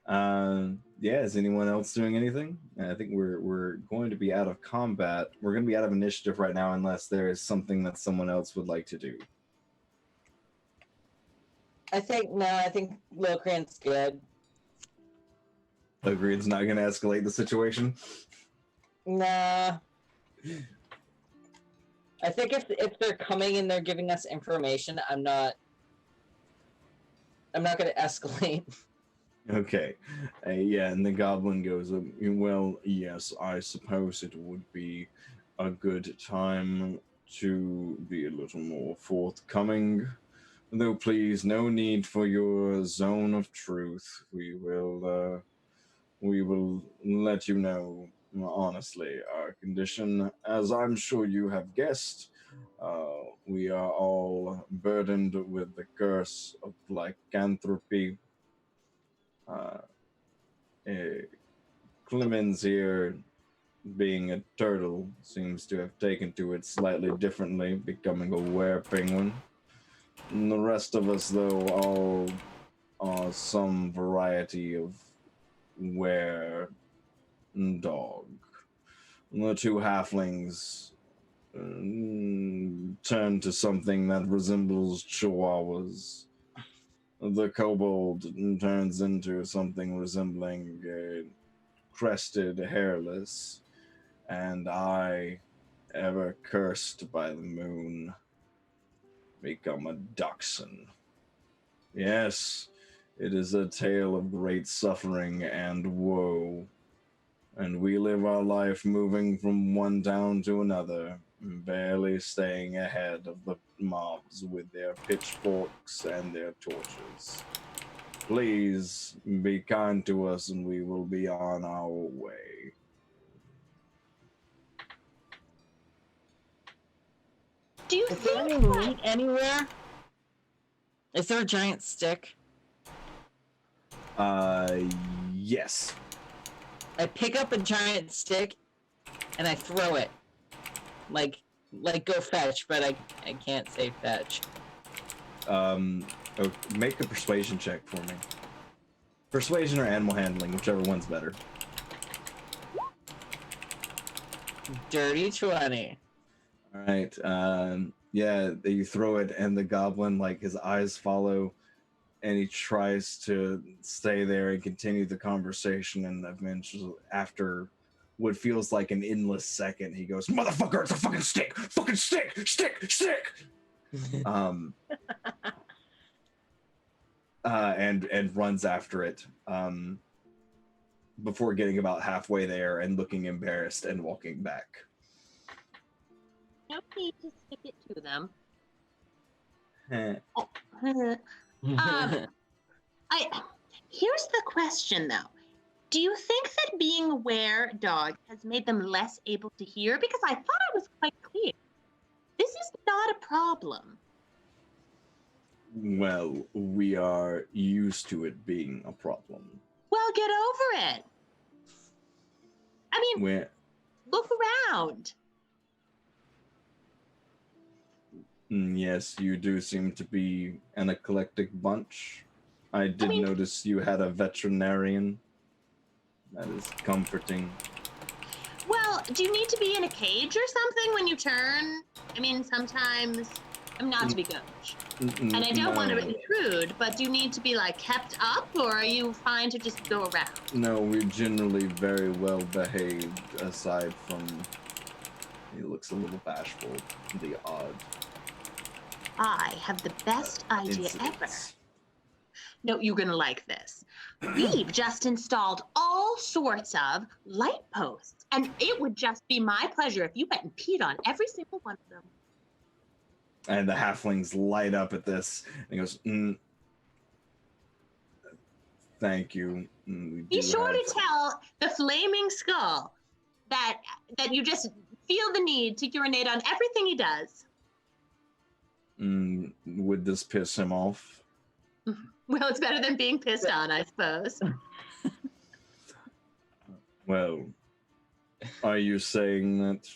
Yeah, is anyone else doing anything? I think we're going to be out of combat. We're going to be out of initiative right now unless there is something that someone else would like to do. I think Locrian's good. Agreed, it's not going to escalate the situation. Nah. I think if they're coming and they're giving us information, I'm not going to escalate. Okay. Yeah, and the goblin goes, well, yes, I suppose it would be a good time to be a little more forthcoming. Though, please, no need for your zone of truth. We will let you know, honestly, our condition. As I'm sure you have guessed, we are all burdened with the curse of lycanthropy. Clemens here, being a turtle, seems to have taken to it slightly differently, becoming a were-penguin. And the rest of us, though, all are some variety of were dog. The two halflings turn to something that resembles chihuahuas. The kobold turns into something resembling a crested hairless, and I, ever cursed by the moon, become a dachshund. Yes, it is a tale of great suffering and woe, and we live our life moving from one town to another, barely staying ahead of the mobs with their pitchforks and their torches. Please be kind to us and we will be on our way. Do you Is there think any meat anywhere? Is there a giant stick? Yes. I pick up a giant stick and I throw it. Like go fetch, but I can't say fetch. Make a persuasion check for me. Persuasion or animal handling, whichever one's better. Dirty 20. All right. Yeah, you throw it, and the goblin, like his eyes follow he tries to stay there and continue the conversation, and eventually, after what feels like an endless second, he goes, "Motherfucker, it's a fucking stick! Fucking stick! Stick! Stick!" um, and runs after it. Before getting about halfway there and looking embarrassed and walking back. No need to stick it to them. Eh. Here's the question though. Do you think that being a were-dog has made them less able to hear? Because I thought I was quite clear. This is not a problem. Well, we are used to it being a problem. Well, get over it. I mean, We're, look around. yes, you do seem to be an eclectic bunch. I did notice you had a veterinarian. That is comforting. Well, do you need to be in a cage or something when you turn? I mean, sometimes I'm not to be gauche. And I don't want to intrude, but do you need to be like kept up, or are you fine to just go around? No, we're generally very well behaved, aside from he looks a little bashful, the odd I have the best idea ever. incidents. No, you're gonna like this. We've just installed all sorts of light posts, and it would just be my pleasure if you went and peed on every single one of them. And the halflings light up at this, and he goes, "Thank you." Be sure to tell the flaming skull that you just feel the need to urinate on everything he does. Would this piss him off? Well, it's better than being pissed on, I suppose. Well, are you saying that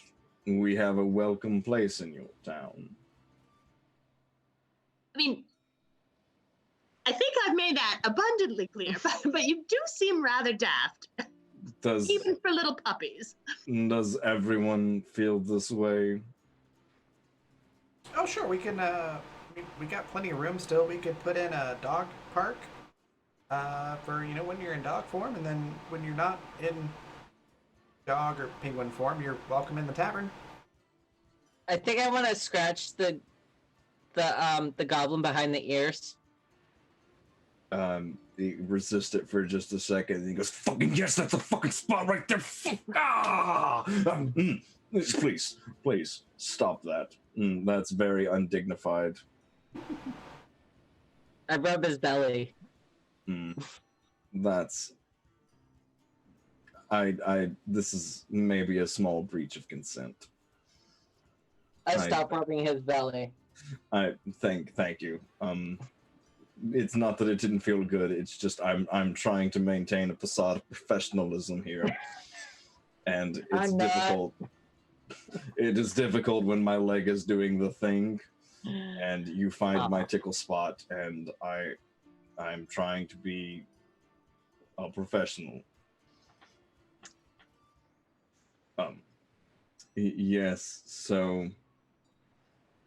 we have a welcome place in your town? I mean, I think I've made that abundantly clear, but you do seem rather daft, even for little puppies. Does everyone feel this way? Oh, sure. We can. We got plenty of room still. We could put in a dog park for when you're in dog form, and then when you're not in dog or penguin form, you're welcome in the tavern. I think I want to scratch the goblin behind the ears. He resists it for just a second, and he goes, "Fucking yes, that's the fucking spot right there. Please, stop that. That's very undignified." I rub his belly. That's. This is maybe a small breach of consent. I stop rubbing his belly. Thank you. It's not that it didn't feel good. It's just I'm trying to maintain a facade of professionalism here, and it's difficult. It is difficult when my leg is doing the thing, and you find my tickle spot, and I'm trying to be a professional. Yes. So,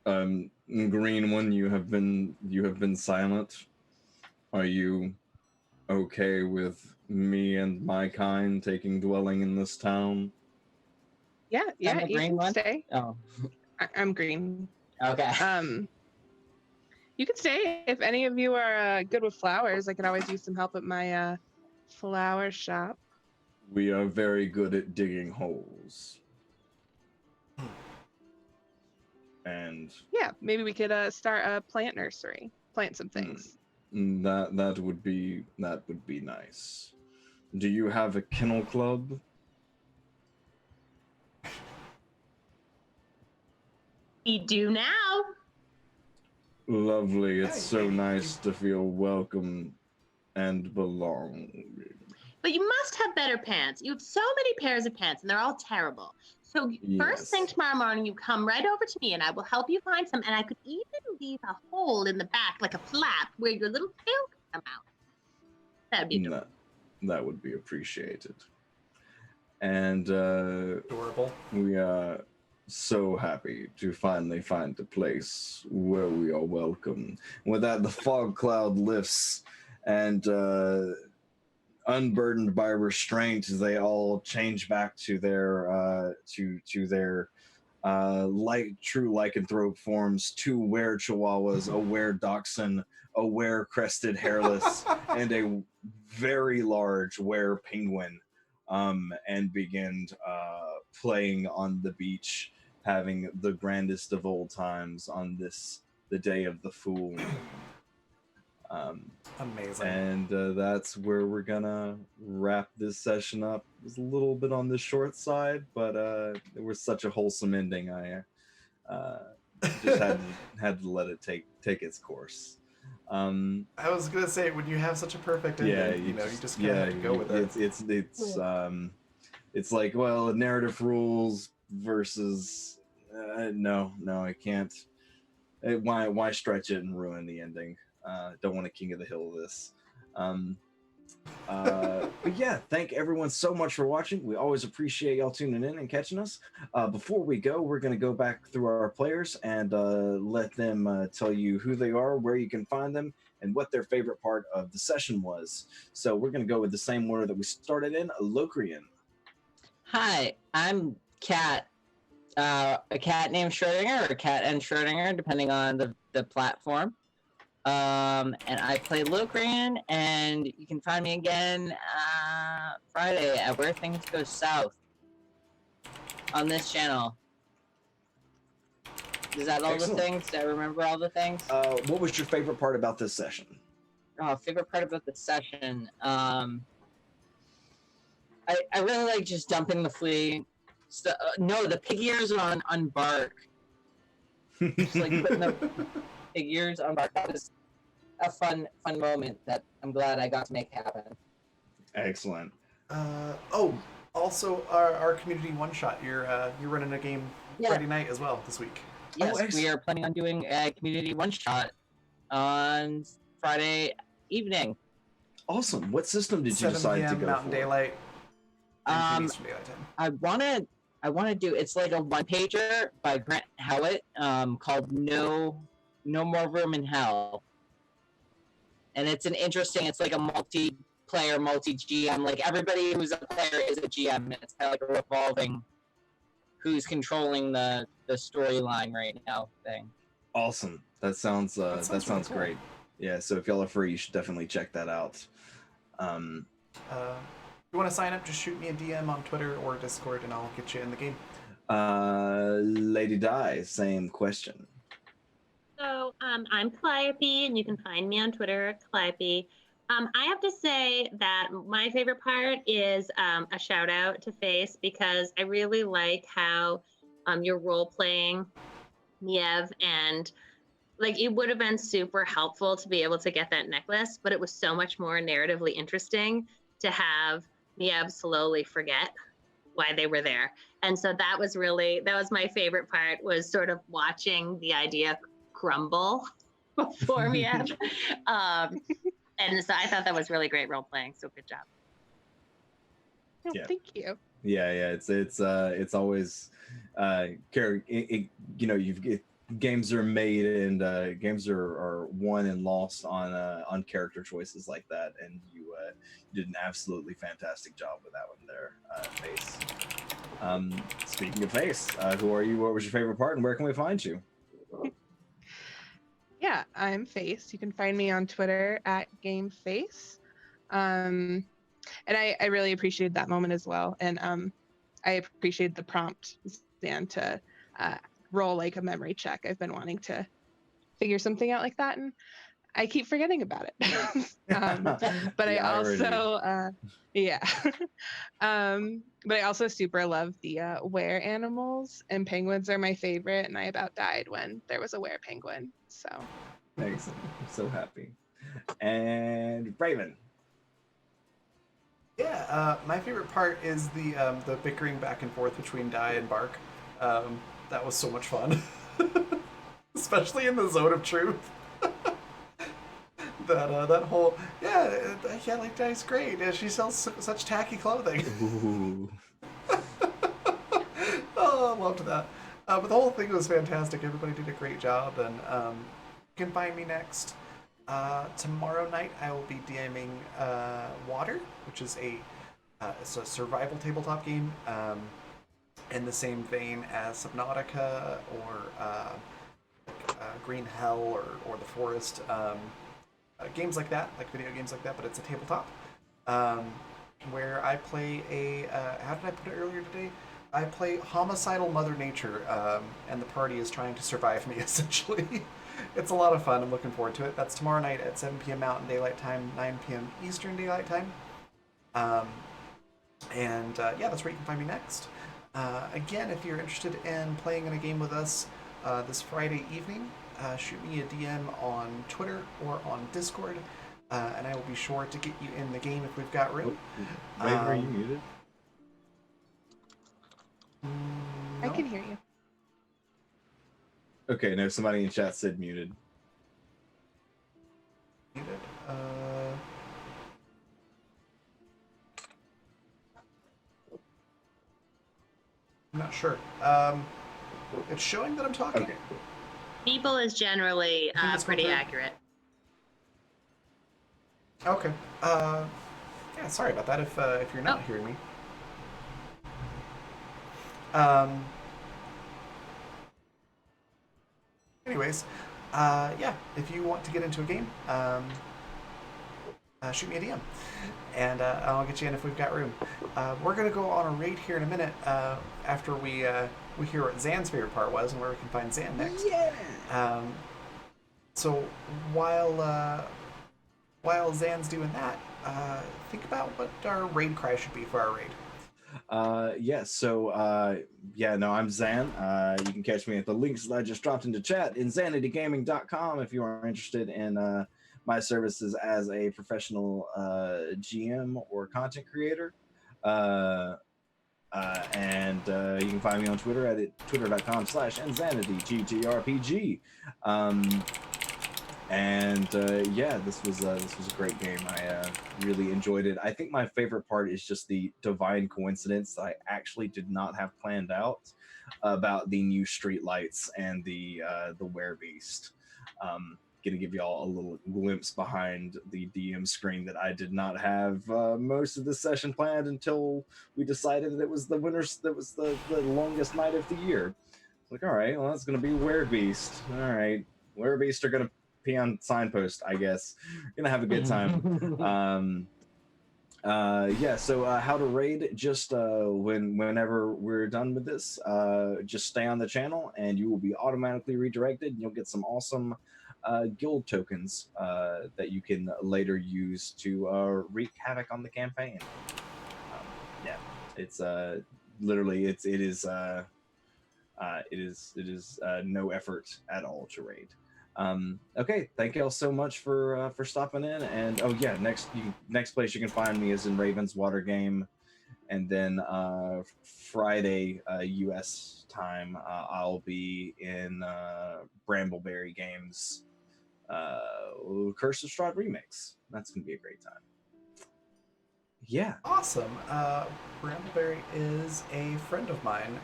Green One, you have been silent. Are you okay with me and my kind taking dwelling in this town? Yeah, you green can one? stay. Oh, I'm green. okay. You can stay if any of you are good with flowers. I could always use some help at my flower shop. We are very good at digging holes. And yeah, maybe we could start a plant nursery. Plant some things. That would be nice. Do you have a kennel club? We do now. Lovely. It's so nice to feel welcome and belong. But you must have better pants. You have so many pairs of pants, and they're all terrible. So first thing tomorrow morning, you come right over to me, and I will help you find some. And I could even leave a hole in the back, like a flap, where your little tail could come out. That'd be adorable. That would be appreciated. And Adorable. so happy to finally find a place where we are welcome. With that, the fog cloud lifts, and unburdened by restraint, they all change back to their to their like true lycanthrope forms: two were chihuahuas, a were dachshund, a were crested hairless, and a very large were penguin, and begin playing on the beach, having the grandest of old times on this the day of the full moon. Amazing. And that's where we're gonna wrap this session up. It was a little bit on the short side, but it was such a wholesome ending. I just had to let it take its course. I was gonna say, when you have such a perfect ending, Yeah, you just kind of have to go with it. It's like, well, narrative rules versus no, I can't. Why stretch it and ruin the ending? Don't want a King of the Hill of this. But yeah, thank everyone so much for watching. We always appreciate y'all tuning in and catching us. Before we go, we're going to go back through our players and let them tell you who they are, where you can find them, and what their favorite part of the session was. So we're going to go with the same order that we started in. Locrian. Hi, I'm Cat. A cat named Schrodinger, or Cat and Schrodinger, depending on the platform. And I play Locrian, and you can find me again Friday at Where Things Go South on this channel. Is that all Excellent. the things? Did I remember all the things? What was your favorite part about this session? Oh, favorite part about the session. I really like just dumping the flea. No, the pig ears on Bark. Just like putting the pig ears on Bark. That was a fun moment that I'm glad I got to make happen. Excellent. Also our community one shot. You're running a game Friday night as well this week. Yes, we are planning on doing a community one shot on Friday evening. Awesome. What system did you decide to go Mountain for? Daylight. Eastern Daylight time. I wanna do, it's like a one pager by Grant Howitt called No More Room in Hell. And it's it's like a multiplayer, multi-GM, like everybody who's a player is a GM, and it's kind of like a revolving who's controlling the storyline right now thing. Awesome. That sounds That sounds really cool. great. Yeah, so if y'all are free, you should definitely check that out. If you want to sign up, just shoot me a DM on Twitter or Discord, and I'll get you in the game. Lady Di, same question. So I'm Calliope, and you can find me on Twitter at Calliope. I have to say that my favorite part is a shout out to Face, because I really like how you're role playing Niev, and like it would have been super helpful to be able to get that necklace, but it was so much more narratively interesting to have Niev slowly forget why they were there. And so that was my favorite part, was sort of watching the idea crumble before Niev. And so I thought that was really great role playing. So good job. Oh, Yeah. thank you. Yeah, it's always games are made, and games are won and lost on character choices like that, and you did an absolutely fantastic job with that one there, Face. Speaking of Face, who are you? What was your favorite part, and where can we find you? Yeah, I'm Face. You can find me on Twitter at GameFace. And I really appreciated that moment as well. And I appreciate the prompt, Stan, to roll like a memory check. I've been wanting to figure something out like that, and I keep forgetting about it. But I also, but I also super love the were animals, and penguins are my favorite, and I about died when there was a were penguin. So Excellent. I'm so happy. And Raven. Yeah, my favorite part is the bickering back and forth between Di and Bark. That was so much fun, especially in the Zone of Truth. that whole like Di's great. She sells such tacky clothing. Ooh. Oh, I loved that. But the whole thing was fantastic. Everybody did a great job, and you can find me next. Tomorrow night, I will be DMing Water, which is it's a survival tabletop game in the same vein as Subnautica or Green Hell or The Forest. Games like that, like video games like that, but it's a tabletop. Um, where I play how did I put it earlier today? I play homicidal Mother Nature, and the party is trying to survive me, essentially. It's a lot of fun. I'm looking forward to it. That's tomorrow night at 7 p.m. Mountain Daylight Time, 9 p.m. Eastern Daylight Time. Um, and yeah, that's where you can find me next. Again, if you're interested in playing in a game with us this Friday evening, shoot me a DM on Twitter or on Discord, and I will be sure to get you in the game if we've got room. Wait, are you muted? I No? can hear you. Okay, no, somebody in chat said muted. Muted. I'm not sure. It's showing that I'm talking. Okay. People is generally I think that's pretty what they're- accurate. Okay. Yeah, sorry about that if you're not Oh. hearing me. Anyways, yeah, if you want to get into a game, shoot me a DM, and I'll get you in if we've got room. We're gonna go on a raid here in a minute after we hear what Zan's favorite part was and where we can find Zan next. Yeah. So while Zan's doing that, think about what our raid cry should be for our raid. I'm Zan. You can catch me at the links that I just dropped into chat, insanitygaming.com, if you are interested in my services as a professional GM or content creator. And you can find me on Twitter at twitter.com/insanity, yeah, this was a great game. I really enjoyed it. I think my favorite part is just the divine coincidence that I actually did not have planned out about the new streetlights and the werebeast. Gonna give y'all a little glimpse behind the DM screen that I did not have most of the session planned until we decided that it was the longest night of the year. Like, all right, well, that's gonna be werebeast. All right, werebeast are gonna pee on signpost, I guess. We're gonna have a good time. So how to raid, just whenever we're done with this, just stay on the channel and you will be automatically redirected, and you'll get some awesome guild tokens that you can later use to wreak havoc on the campaign. It's literally it is no effort at all to raid. Okay, thank y'all so much for stopping in. And oh yeah, next place you can find me is in Raven's Water game, and then Friday U.S. time I'll be in Brambleberry Games Curse of Strahd remix. That's gonna be a great time. Yeah. Awesome. Brambleberry is a friend of mine,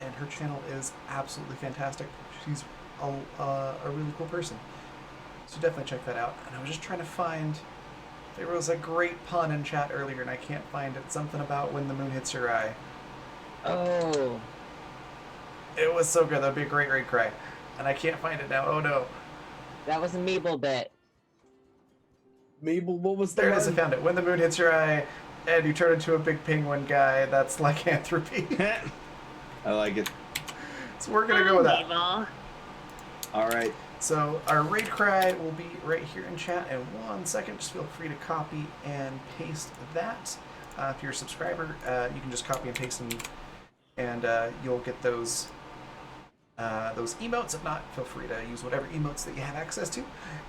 and her channel is absolutely fantastic. She's a really cool person. So definitely check that out. And I was just trying to find... There was a great pun in chat earlier, and I can't find it. Something about when the moon hits your eye. Oh. It was so good. That'd be a great raid cry. And I can't find it now. Oh no. That was a Meeble bit. Mabel, what was There it is. I found it. When the moon hits your eye, and you turn into a big penguin guy, that's lycanthropy. I like it. So we're gonna go with that. Evil. All right. So our raid cry will be right here in chat in 1 second. Just feel free to copy and paste that. If you're a subscriber, you can just copy and paste them, and you'll get those emotes. If not, feel free to use whatever emotes that you have access to.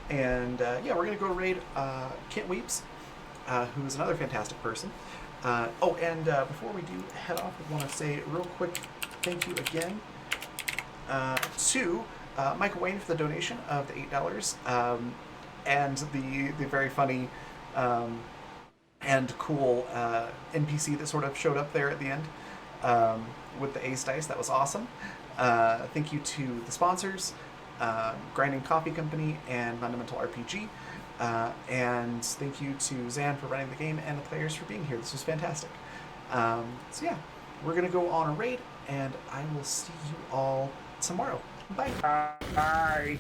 And yeah, we're gonna go raid Kent Weeps, who is another fantastic person. Before we do head off, I want to say real quick thank you again to Michael Wayne for the donation of the $8, and the very funny and cool NPC that sort of showed up there at the end. with the Ace Dice. That was awesome. Thank you to the sponsors, Grinding Coffee Company and Fundamental RPG. And thank you to Zan for running the game and the players for being here. This was fantastic. So yeah, we're going to go on a raid, and I will see you all tomorrow. Bye. Bye.